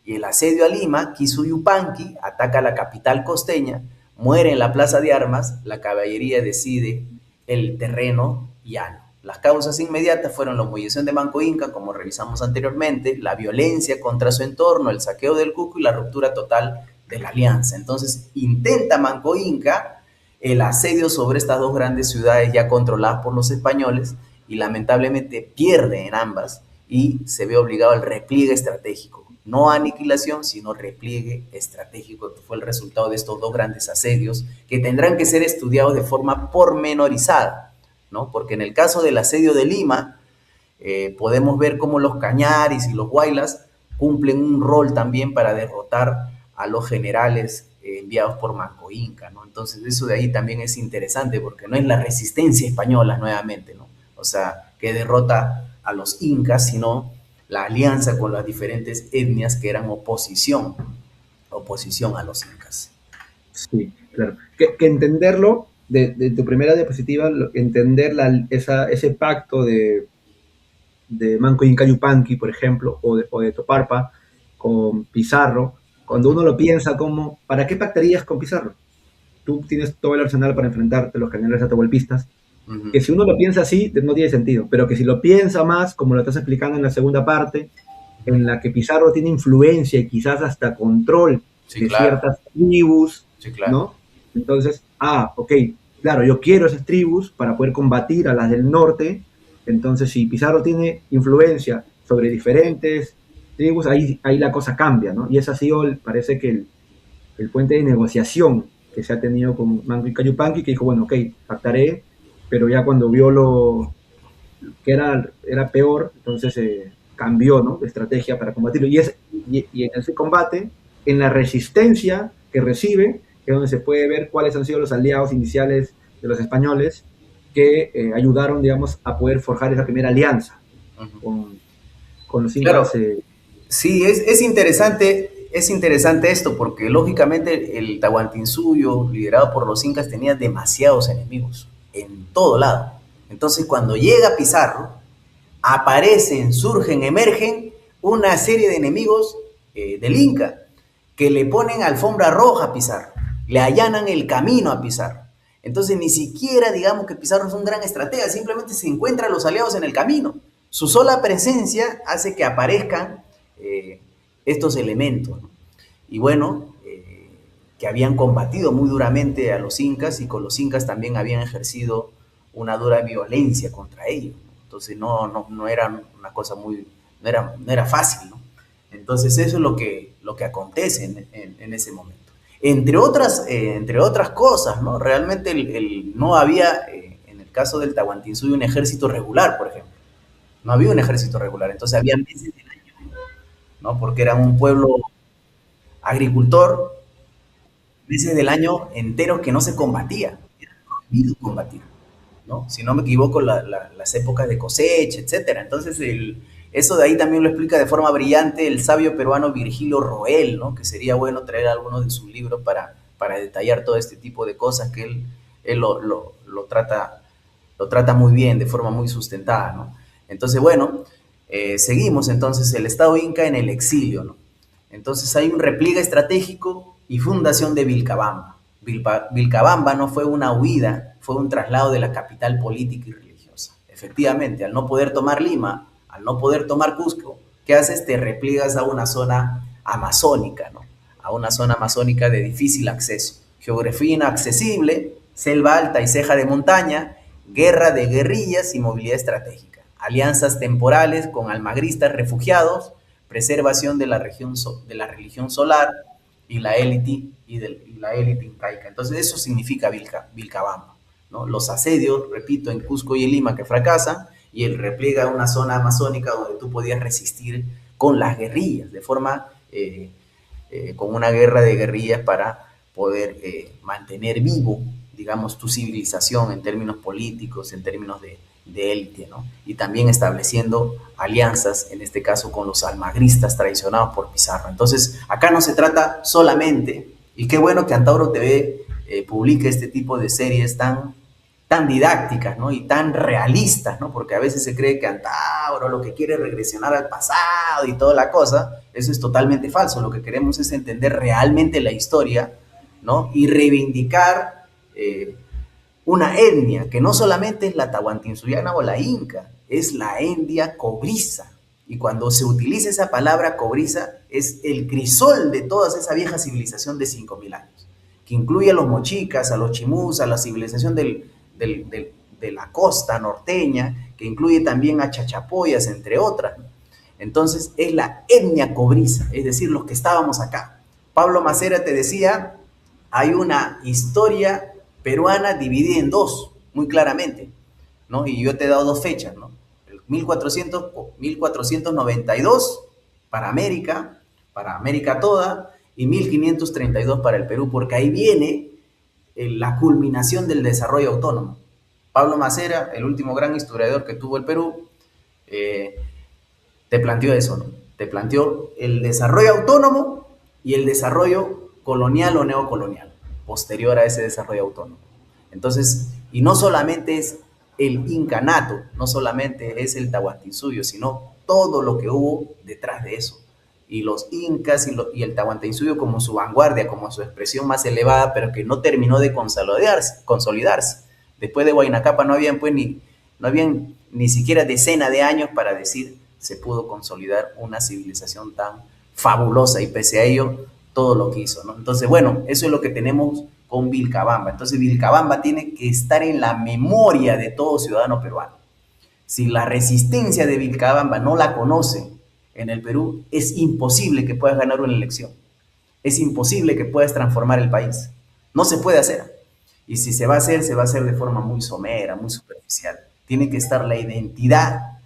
Y el asedio a Lima, Kisu Yupanqui ataca la capital costeña, muere en la plaza de armas, la caballería decide el terreno llano. Las causas inmediatas fueron la humillación de Manco Inca, como revisamos anteriormente, la violencia contra su entorno, el saqueo del Cusco y la ruptura total de la alianza. Entonces, intenta Manco Inca el asedio sobre estas dos grandes ciudades ya controladas por los españoles y lamentablemente pierde en ambas y se ve obligado al repliegue estratégico. No aniquilación, sino repliegue estratégico, que fue el resultado de estos dos grandes asedios que tendrán que ser estudiados de forma pormenorizada, ¿no? Porque en el caso del asedio de Lima, podemos ver cómo los cañaris y los huaylas cumplen un rol también para derrotar a los generales enviados por Manco Inca, ¿no? Entonces eso de ahí también es interesante porque no es la resistencia española nuevamente, ¿no? O sea, que derrota a los incas, sino la alianza con las diferentes etnias que eran oposición a los incas. Sí, claro. Que entenderlo, de tu primera diapositiva, entender ese pacto de Manco Inca Yupanqui, por ejemplo, o de Toparpa con Pizarro, cuando uno lo piensa como, ¿para qué pactarías con Pizarro? Tú tienes todo el arsenal para enfrentarte a los generales atahualpistas, que si uno lo piensa así, no tiene sentido, pero que si lo piensa más, como lo estás explicando en la segunda parte, en la que Pizarro tiene influencia y quizás hasta control de ciertas tribus, ¿no? Entonces, ok, claro, yo quiero esas tribus para poder combatir a las del norte. Entonces, si Pizarro tiene influencia sobre diferentes tribus, ahí la cosa cambia, ¿no? Y ese ha sido, parece que el puente de negociación que se ha tenido con Manco Inca Yupanqui, que dijo, bueno, ok, pactaré, pero ya cuando vio lo que era peor, entonces cambió, ¿no?, de estrategia para combatirlo. Y en ese combate, en la resistencia que recibe, que es donde se puede ver cuáles han sido los aliados iniciales de los españoles que ayudaron, digamos, a poder forjar esa primera alianza con los incas. Claro. Sí, es interesante esto, porque lógicamente el Tahuantinsuyo, liderado por los incas, tenía demasiados enemigos. en todo lado. Entonces, cuando llega Pizarro, aparecen, surgen, emergen una serie de enemigos del Inca que le ponen alfombra roja a Pizarro, le allanan el camino a Pizarro. Entonces, ni siquiera digamos que Pizarro es un gran estratega, simplemente se encuentra a los aliados en el camino. Su sola presencia hace que aparezcan estos elementos, ¿no? Y bueno, que habían combatido muy duramente a los incas y con los incas también habían ejercido una dura violencia contra ellos, ¿no? Entonces no era una cosa muy, no era fácil, ¿no? Entonces eso es lo que acontece en ese momento. Entre otras cosas, ¿no? Realmente no había, en el caso del Tahuantinsuyo, un ejército regular, por ejemplo. No había un ejército regular, entonces había meses del año, ¿no? Porque era un pueblo agricultor, meses del año enteros que no se combatía, era prohibido combatir, ¿no? Si no me equivoco, las épocas de cosecha, etcétera. Entonces, eso de ahí también lo explica de forma brillante el sabio peruano Virgilio Roel, ¿no? Que sería bueno traer algunos de sus libros para detallar todo este tipo de cosas que él lo trata muy bien, de forma muy sustentada, ¿no? Entonces, bueno, seguimos entonces el Estado Inca en el exilio, ¿no? Entonces hay un repliegue estratégico y fundación de Vilcabamba. Vilcabamba no fue una huida, fue un traslado de la capital política y religiosa. Efectivamente, al no poder tomar Lima, al no poder tomar Cusco, ¿qué haces? Te repliegas a una zona amazónica, ¿no? A una zona amazónica de difícil acceso. Geografía inaccesible, selva alta y ceja de montaña, guerra de guerrillas y movilidad estratégica. Alianzas temporales con almagristas refugiados, preservación de la religión solar y la élite incaica. Entonces eso significa Vilcabamba, ¿no? Los asedios, repito, en Cusco y en Lima que fracasan, y el repliegue a una zona amazónica donde tú podías resistir con las guerrillas, de forma, con una guerra de guerrillas para poder mantener vivo, digamos, tu civilización en términos políticos, en términos de élite, ¿no? Y también estableciendo alianzas, en este caso con los almagristas traicionados por Pizarro. Entonces, acá no se trata solamente, y qué bueno que Antauro TV publique este tipo de series tan didácticas, ¿no? Y tan realistas, ¿no? Porque a veces se cree que Antauro lo que quiere es regresionar al pasado y toda la cosa. Eso es totalmente falso. Lo que queremos es entender realmente la historia, ¿no? Y reivindicar una etnia que no solamente es la tahuantinsuyana o la inca, es la etnia cobriza. Y cuando se utiliza esa palabra cobriza, es el crisol de toda esa vieja civilización de 5.000 años, que incluye a los mochicas, a los chimús, a la civilización de la costa norteña, que incluye también a chachapoyas, entre otras, ¿no? Entonces, es la etnia cobriza, es decir, los que estábamos acá. Pablo Macera te decía, hay una historia peruana dividida en dos, muy claramente, ¿no? Y yo te he dado dos fechas, ¿no? El 1492 para América toda, y 1532 para el Perú, porque ahí viene la culminación del desarrollo autónomo. Pablo Macera, el último gran historiador que tuvo el Perú, te planteó eso, ¿no? Te planteó el desarrollo autónomo y el desarrollo colonial o neocolonial, posterior a ese desarrollo autónomo. Entonces, y no solamente es el incanato, no solamente es el Tahuantinsuyo, sino todo lo que hubo detrás de eso. Y los incas y el Tahuantinsuyo como su vanguardia, como su expresión más elevada, pero que no terminó de consolidarse. Después de Huayna Cápac no habían ni siquiera decena de años para decir se pudo consolidar una civilización tan fabulosa, y pese a ello todo lo que hizo, ¿no? Entonces, bueno, eso es lo que tenemos con Vilcabamba. Entonces, Vilcabamba tiene que estar en la memoria de todo ciudadano peruano. Si la resistencia de Vilcabamba no la conoce en el Perú, es imposible que puedas ganar una elección. Es imposible que puedas transformar el país. No se puede hacer. Y si se va a hacer de forma muy somera, muy superficial. Tiene que estar la identidad,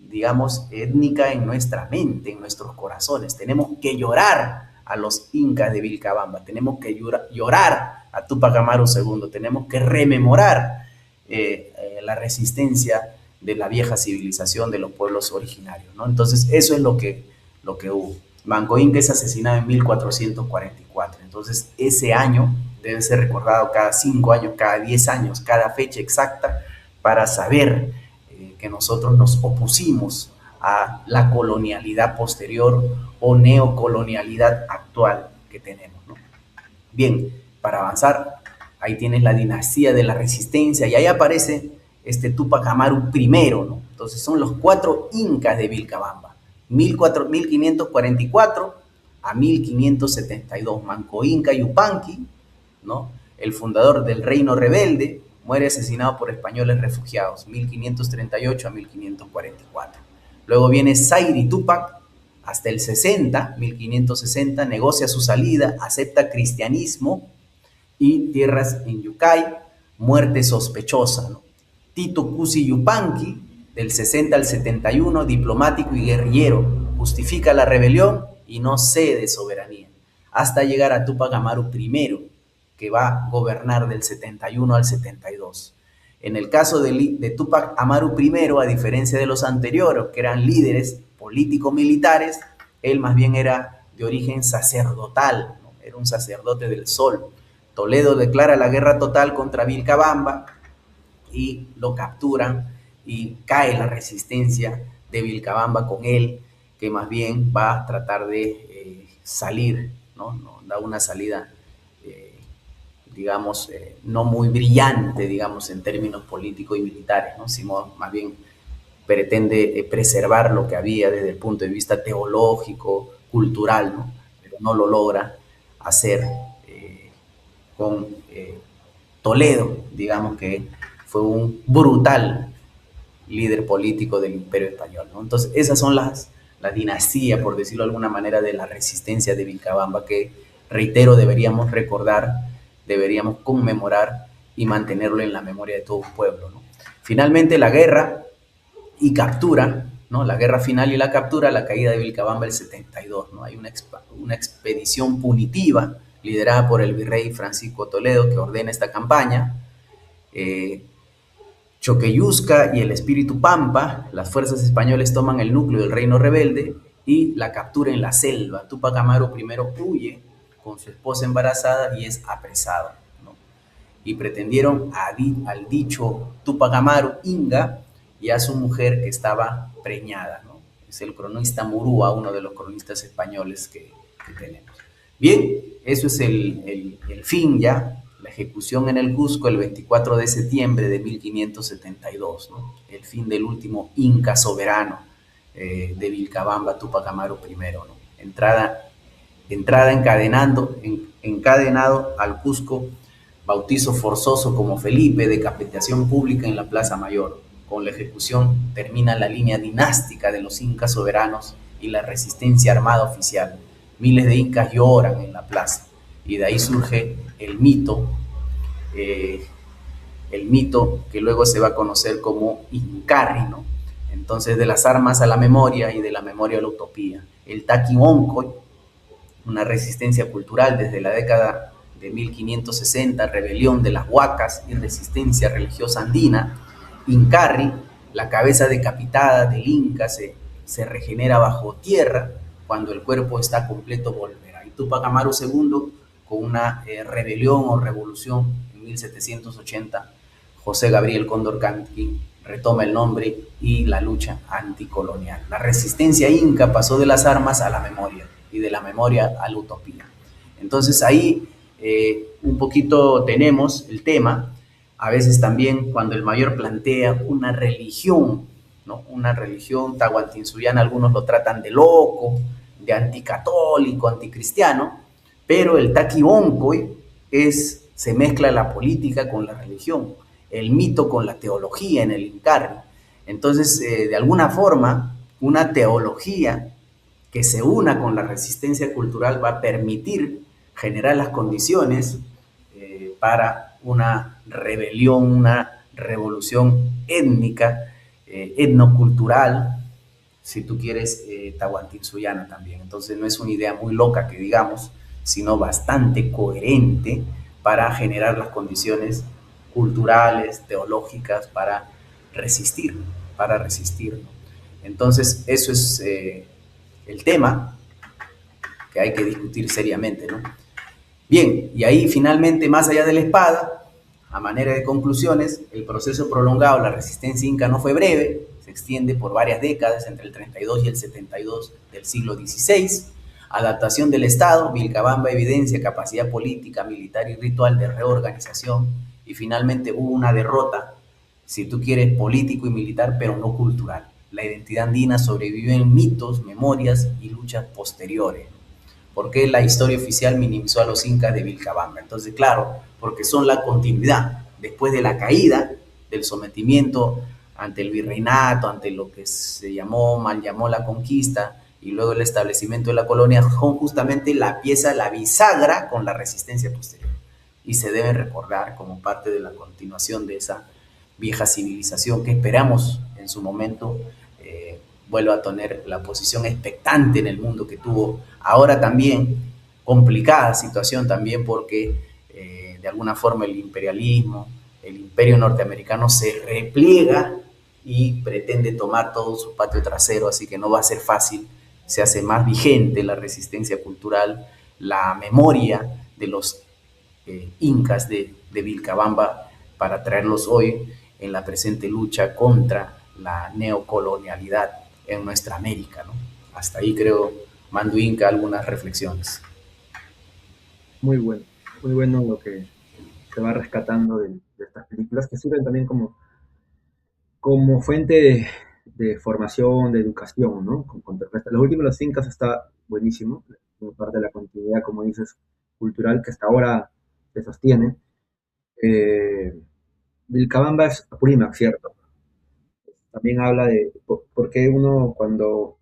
digamos, étnica en nuestra mente, en nuestros corazones. Tenemos que llorar a los incas de Vilcabamba, tenemos que llorar a Túpac Amaru II, tenemos que rememorar la resistencia de la vieja civilización de los pueblos originarios, ¿no? Entonces, eso es lo que hubo. Manco Inca es asesinado en 1444, entonces ese año debe ser recordado cada 5 años, cada 10 años, cada fecha exacta, para saber que nosotros nos opusimos a la colonialidad posterior o neocolonialidad actual que tenemos, ¿no? Bien, para avanzar, ahí tienes la dinastía de la resistencia y ahí aparece Túpac Amaru I, ¿no? Entonces son los 4 incas de Vilcabamba, 1544 a 1572, Manco Inca Yupanqui, ¿no? El fundador del reino rebelde, muere asesinado por españoles refugiados, 1538 a 1544. Luego viene Zairi Túpac, hasta el 60, 1560, negocia su salida, acepta cristianismo y tierras en Yucay, muerte sospechosa, ¿no? Tito Cusi Yupanqui, del 60 al 71, diplomático y guerrillero, justifica la rebelión y no cede soberanía, hasta llegar a Túpac Amaru I, que va a gobernar del 71 al 72. En el caso de Túpac Amaru I, a diferencia de los anteriores, que eran líderes político-militares, él más bien era de origen sacerdotal, ¿no? Era un sacerdote del sol. Toledo declara la guerra total contra Vilcabamba y lo capturan y cae la resistencia de Vilcabamba con él, que más bien va a tratar de salir, ¿no? Da una salida, digamos, no muy brillante, digamos, en términos políticos y militares, ¿no? Sino más bien pretende preservar lo que había desde el punto de vista teológico, cultural, ¿no? Pero no lo logra hacer con Toledo, digamos que fue un brutal líder político del Imperio Español, ¿no? Entonces, esas son las dinastías, por decirlo de alguna manera, de la resistencia de Vilcabamba, que, reitero, deberíamos recordar, deberíamos conmemorar y mantenerlo en la memoria de todo un pueblo, ¿no? Finalmente, la guerra y captura, ¿no? La guerra final y la captura, la caída de Vilcabamba el 72, ¿no? Hay una expedición punitiva liderada por el virrey Francisco Toledo, que ordena esta campaña. Choqueyusca y el Espíritu Pampa, las fuerzas españolas toman el núcleo del reino rebelde y la captura en la selva. Túpac Amaru I huye con su esposa embarazada y es apresado, ¿no? Y pretendieron al dicho Túpac Amaru Inga y a su mujer, que estaba preñada, ¿no? Es el cronista Murúa, uno de los cronistas españoles que tenemos. Bien, eso es el fin ya. La ejecución en el Cusco el 24 de septiembre de 1572, ¿no? El fin del último inca soberano de Vilcabamba, Túpac Amaru I, ¿no? Entrada encadenado al Cusco, bautizo forzoso como Felipe, decapitación pública en la Plaza Mayor. Con la ejecución termina la línea dinástica de los incas soberanos y la resistencia armada oficial. Miles de incas lloran en la plaza y de ahí surge el mito que luego se va a conocer como Incarri, ¿no? Entonces, de las armas a la memoria y de la memoria a la utopía. El Taquimoncoy, una resistencia cultural desde la década de 1560, rebelión de las huacas y resistencia religiosa andina. Incarri, la cabeza decapitada del Inca se regenera bajo tierra, cuando el cuerpo está completo volverá. Y Túpac Amaru II, con una rebelión o revolución en 1780, José Gabriel Condorcanqui retoma el nombre y la lucha anticolonial. La resistencia inca pasó de las armas a la memoria y de la memoria a la utopía. Entonces ahí un poquito tenemos el tema. A veces también cuando el mayor plantea una religión, ¿no? Una religión tahuantinsuyana, algunos lo tratan de loco, de anticatólico, anticristiano, pero el Taquimoncoy se mezcla la política con la religión, el mito con la teología en el Incarri. Entonces, de alguna forma, una teología que se una con la resistencia cultural va a permitir generar las condiciones para una rebelión, una revolución étnica, etnocultural, si tú quieres, tahuantinsuyana también. Entonces no es una idea muy loca que digamos, sino bastante coherente para generar las condiciones culturales, teológicas para resistir, ¿no? Entonces eso es el tema que hay que discutir seriamente, ¿no? Bien, y ahí finalmente, más allá de la espada, a manera de conclusiones, el proceso prolongado, la resistencia inca no fue breve, se extiende por varias décadas, entre el 32 y el 72 del siglo XVI. Adaptación del Estado, Vilcabamba evidencia capacidad política, militar y ritual de reorganización, y finalmente hubo una derrota, si tú quieres, político y militar, pero no cultural. La identidad andina sobrevive en mitos, memorias y luchas posteriores. ¿Por qué la historia oficial minimizó a los incas de Vilcabamba? Entonces, claro, porque son la continuidad. Después de la caída, del sometimiento ante el virreinato, ante lo que se llamó, mal llamó la conquista, y luego el establecimiento de la colonia, son justamente la pieza, la bisagra con la resistencia posterior. Y se deben recordar como parte de la continuación de esa vieja civilización que esperamos en su momento vuelva a tener la posición expectante en el mundo que tuvo. Ahora también, complicada situación también porque de alguna forma el imperialismo, el imperio norteamericano se repliega y pretende tomar todo su patio trasero, así que no va a ser fácil. Se hace más vigente la resistencia cultural, la memoria de los incas de Vilcabamba para traerlos hoy en la presente lucha contra la neocolonialidad en nuestra América, ¿no? Hasta ahí creo, Mandu Inca, algunas reflexiones. Muy bueno, muy bueno lo que se va rescatando de estas películas, que sirven también como fuente de formación, de educación, ¿no? Los últimos, los incas, está buenísimo, como parte de la continuidad, como dices, cultural, que hasta ahora se sostiene. Eh, Vilcabamba es Apurímac, ¿cierto? También habla de por qué uno cuando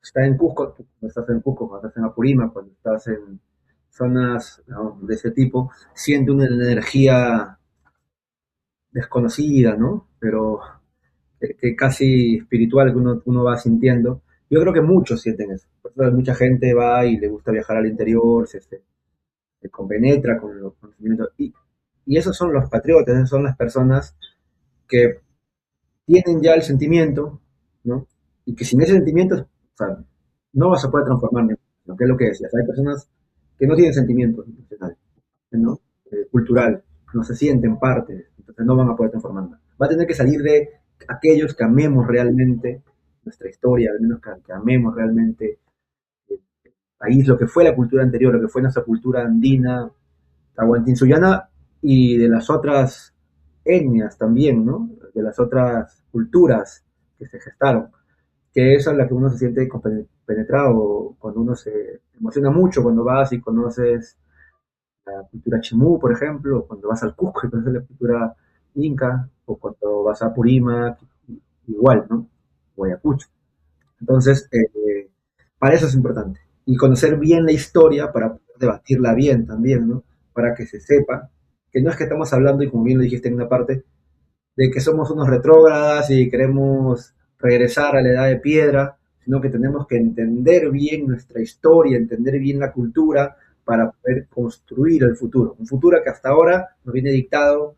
está en Cusco, cuando estás en Cusco, cuando estás en Apurímac, cuando estás en zonas, ¿no?, de ese tipo, siente una energía desconocida, ¿no? Pero que casi espiritual que uno va sintiendo. Yo creo que muchos sienten eso. Por eso mucha gente va y le gusta viajar al interior, se compenetra con los conocimientos. Y esos son los patriotas, esas son las personas que tienen ya el sentimiento, ¿no? Y que sin ese sentimiento, o sea, no vas a poder transformar, ¿no? Que es lo que decías. Hay personas que no tienen sentimiento emocional, ¿no? Cultural, no se sienten parte, entonces no van a poder transformar nada. Va a tener que salir de aquellos que amemos realmente nuestra historia, al menos que amemos realmente el país, lo que fue la cultura anterior, lo que fue nuestra cultura andina, tahuantinsullana, y de las otras etnias también, ¿no? De las otras culturas que se gestaron, que esa es la que uno se siente penetrado cuando uno se emociona mucho, cuando vas y conoces la cultura chimú, por ejemplo, cuando vas al Cusco y conoces la cultura inca, o cuando vas a Purímac, igual, ¿no? O Ayacucho. Entonces, para eso es importante. Y conocer bien la historia para poder debatirla bien también, ¿no? Para que se sepa que no es que estamos hablando, y como bien lo dijiste en una parte, de que somos unos retrógradas y queremos regresar a la edad de piedra, sino que tenemos que entender bien nuestra historia, entender bien la cultura para poder construir el futuro. Un futuro que hasta ahora nos viene dictado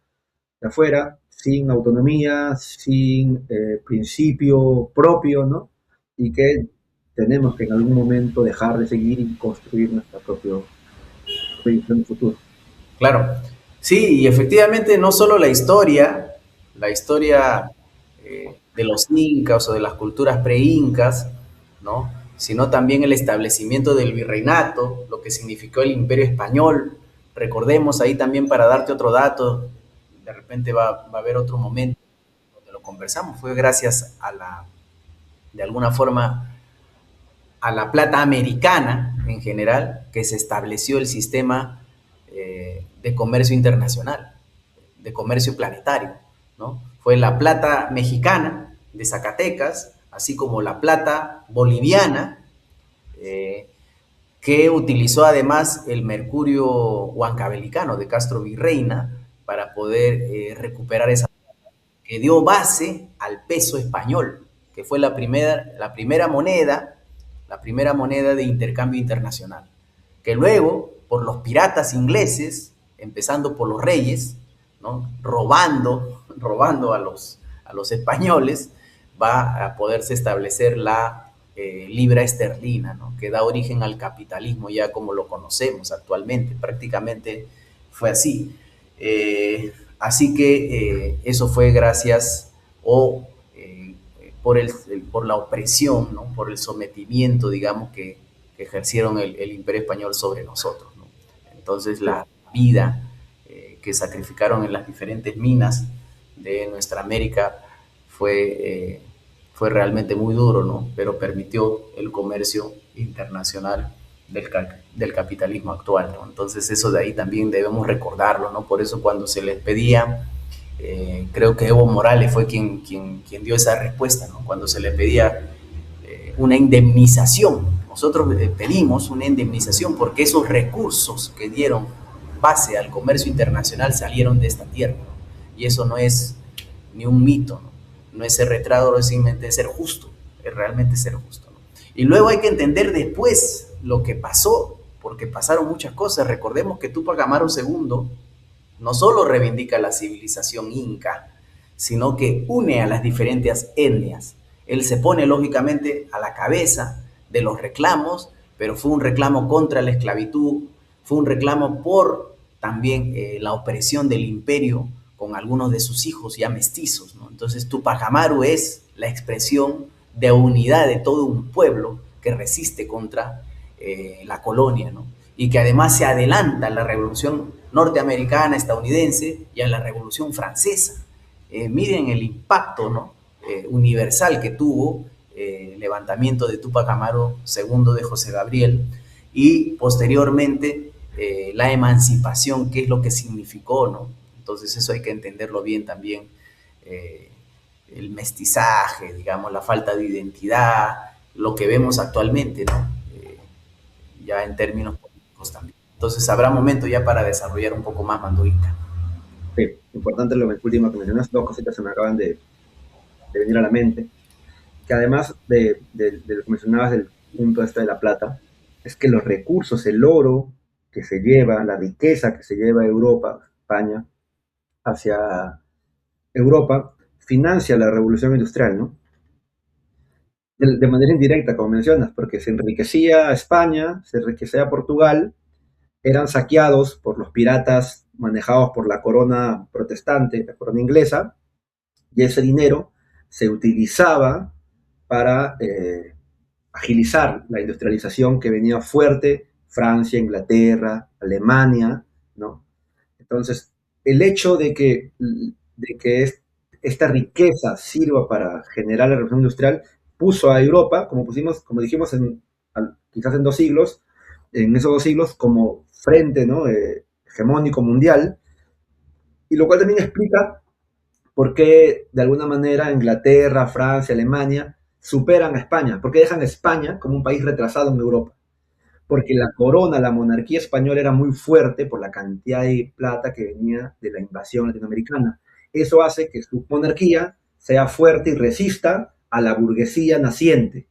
de afuera, sin autonomía, sin principio propio, ¿no? Y que tenemos que en algún momento dejar de seguir y construir nuestra propia proyección de futuro. Claro, sí, y efectivamente no solo la historia de los incas o de las culturas pre-incas, ¿no? Sino también el establecimiento del virreinato, lo que significó el imperio español. Recordemos ahí también, para darte otro dato, de repente va a haber otro momento donde lo conversamos, fue gracias de alguna forma, a la plata americana en general, que se estableció el sistema de comercio internacional, de comercio planetario, ¿no? Fue la plata mexicana de Zacatecas, así como la plata boliviana, que utilizó además el mercurio huancabelicano de Castro Virreina para poder recuperar esa plata, que dio base al peso español, que fue la primera moneda de intercambio internacional, que luego, por los piratas ingleses, empezando por los reyes, ¿no?, robando a los españoles, va a poderse establecer la libra esterlina, ¿no? Que da origen al capitalismo ya como lo conocemos actualmente. Prácticamente fue así. Así que eso fue gracias o por la opresión, ¿no? Por el sometimiento, digamos, que ejercieron el Imperio Español sobre nosotros, ¿no? Entonces la vida que sacrificaron en las diferentes minas de nuestra América fue realmente muy duro, ¿no? Pero permitió el comercio internacional del capitalismo actual, ¿no? Entonces eso de ahí también debemos recordarlo, ¿no? Por eso cuando se les pedía, creo que Evo Morales fue quien dio esa respuesta, ¿no? Cuando se le pedía una indemnización, nosotros pedimos una indemnización porque esos recursos que dieron base al comercio internacional salieron de esta tierra, ¿no? Y eso no es ni un mito, ¿no? No es ser retrógrado, es simplemente ser justo, es realmente ser justo, ¿no? Y luego hay que entender después lo que pasó, porque pasaron muchas cosas. Recordemos que Túpac Amaru II no solo reivindica la civilización inca, sino que une a las diferentes etnias. Él se pone lógicamente a la cabeza de los reclamos, pero fue un reclamo contra la esclavitud, fue un reclamo por también la opresión del imperio con algunos de sus hijos ya mestizos, ¿no? Entonces Túpac Amaru es la expresión de unidad de todo un pueblo que resiste contra la colonia, ¿no? Y que además se adelanta a la revolución norteamericana, estadounidense y a la revolución francesa. Miren el impacto, ¿no? Universal que tuvo el levantamiento de Túpac Amaru II de José Gabriel y posteriormente la emancipación, qué es lo que significó, ¿no? Entonces eso hay que entenderlo bien también, el mestizaje, digamos, la falta de identidad, lo que vemos actualmente, ¿no? Ya en términos políticos también. Entonces habrá momento ya para desarrollar un poco más Manduica. Sí, importante lo último que mencionas, dos cositas se me acaban de venir a la mente, que además de lo que mencionabas del punto este de la plata, es que los recursos, el oro que se lleva, la riqueza que se lleva a Europa, España, hacia Europa, financia la revolución industrial, ¿no? De manera indirecta, como mencionas, porque se enriquecía España, se enriquecía Portugal, eran saqueados por los piratas manejados por la corona protestante, la corona inglesa, y ese dinero se utilizaba para agilizar la industrialización que venía fuerte, Francia, Inglaterra, Alemania, ¿no? Entonces, el hecho de que esta riqueza sirva para generar la revolución industrial puso a Europa, como dijimos, quizás en 2 siglos, en esos 2 siglos como frente, ¿no? Hegemónico mundial, y lo cual también explica por qué de alguna manera Inglaterra, Francia, Alemania superan a España, porque dejan a España como un país retrasado en Europa, porque la corona, la monarquía española era muy fuerte por la cantidad de plata que venía de la invasión latinoamericana. Eso hace que su monarquía sea fuerte y resista a la burguesía naciente,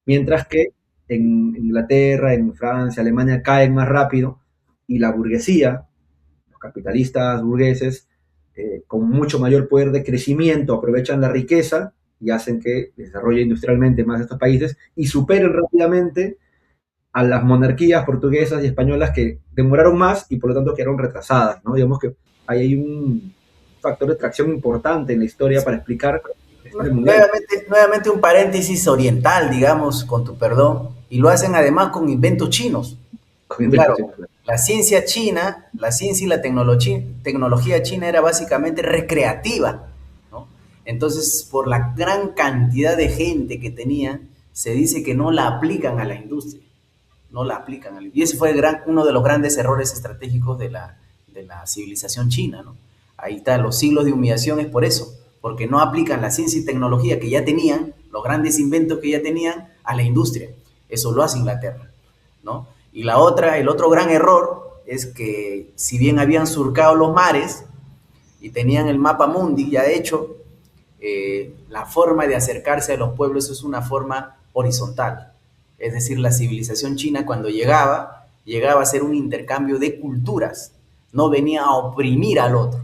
mientras que en Inglaterra, en Francia, Alemania caen más rápido y la burguesía, los capitalistas burgueses, con mucho mayor poder de crecimiento, aprovechan la riqueza y hacen que desarrolle industrialmente más estos países y superen rápidamente a las monarquías portuguesas y españolas que demoraron más y por lo tanto quedaron retrasadas, ¿no? Digamos que ahí hay un factor de tracción importante en la historia para explicar la historia mundial. Nuevamente un paréntesis oriental, digamos, con tu perdón, y lo hacen además con inventos chinos. Claro, la ciencia china, la ciencia y la tecnología china era básicamente recreativa, ¿no? Entonces, por la gran cantidad de gente que tenían, se dice que no la aplican a la industria. No la aplican. Y ese fue uno de los grandes errores estratégicos de la civilización china, ¿no? Ahí está, los siglos de humillación es por eso, porque no aplican la ciencia y tecnología que ya tenían, los grandes inventos que ya tenían, a la industria. Eso lo hace Inglaterra, ¿no? Y el otro gran error es que si bien habían surcado los mares y tenían el mapa mundi ya hecho, la forma de acercarse a los pueblos es una forma horizontal. Es decir, la civilización china cuando llegaba a ser un intercambio de culturas, no venía a oprimir al otro.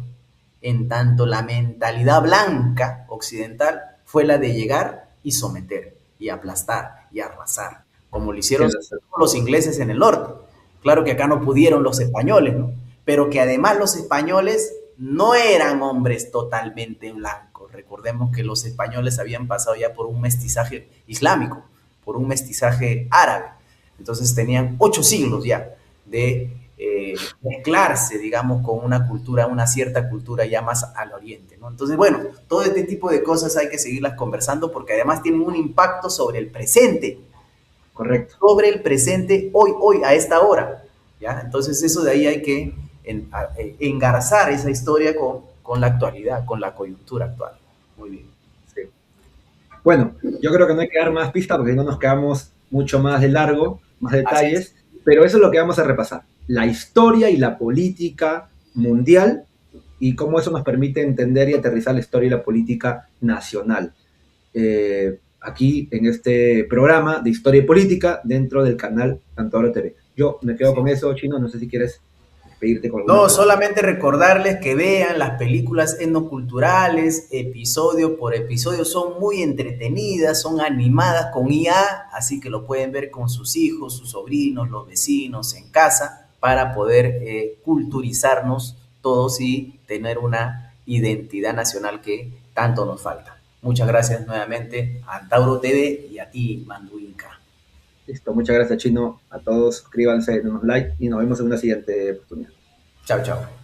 En tanto la mentalidad blanca occidental fue la de llegar y someter. y aplastar y arrasar, como lo Sí, hicieron los ingleses en el norte. Claro que acá no pudieron los españoles, ¿no? Pero que además los españoles no eran hombres totalmente blancos. Recordemos que los españoles habían pasado ya por un mestizaje islámico, por un mestizaje árabe. Entonces tenían 8 siglos ya de mezclarse, digamos, con una cultura, una cierta cultura ya más al oriente, ¿no? Entonces, bueno, todo este tipo de cosas hay que seguirlas conversando porque además tienen un impacto sobre el presente, correcto. sobre el presente hoy, a esta hora, ¿ya? Entonces eso de ahí hay que engarzar esa historia con la actualidad, con la coyuntura actual. Muy bien. Sí. Bueno, yo creo que no hay que dar más pistas porque si no nos quedamos mucho más de largo, más Así es. detalles, pero eso es lo que vamos a repasar. La historia y la política mundial y cómo eso nos permite entender y aterrizar la historia y la política nacional. Aquí en este programa de historia y política dentro del canal Cantadora TV. Yo me quedo con eso, Chino, no sé si quieres despedirte con alguna No, palabra. solamente recordarles que vean las películas etnoculturales, episodio por episodio, son muy entretenidas, son animadas con IA, así que lo pueden ver con sus hijos, sus sobrinos, los vecinos en casa, para poder culturizarnos todos y tener una identidad nacional que tanto nos falta. Muchas gracias nuevamente a Antauro TV y a ti, Manduinca. Listo, muchas gracias, Chino. A todos, suscríbanse, denos like y nos vemos en una siguiente oportunidad. Chao, chao.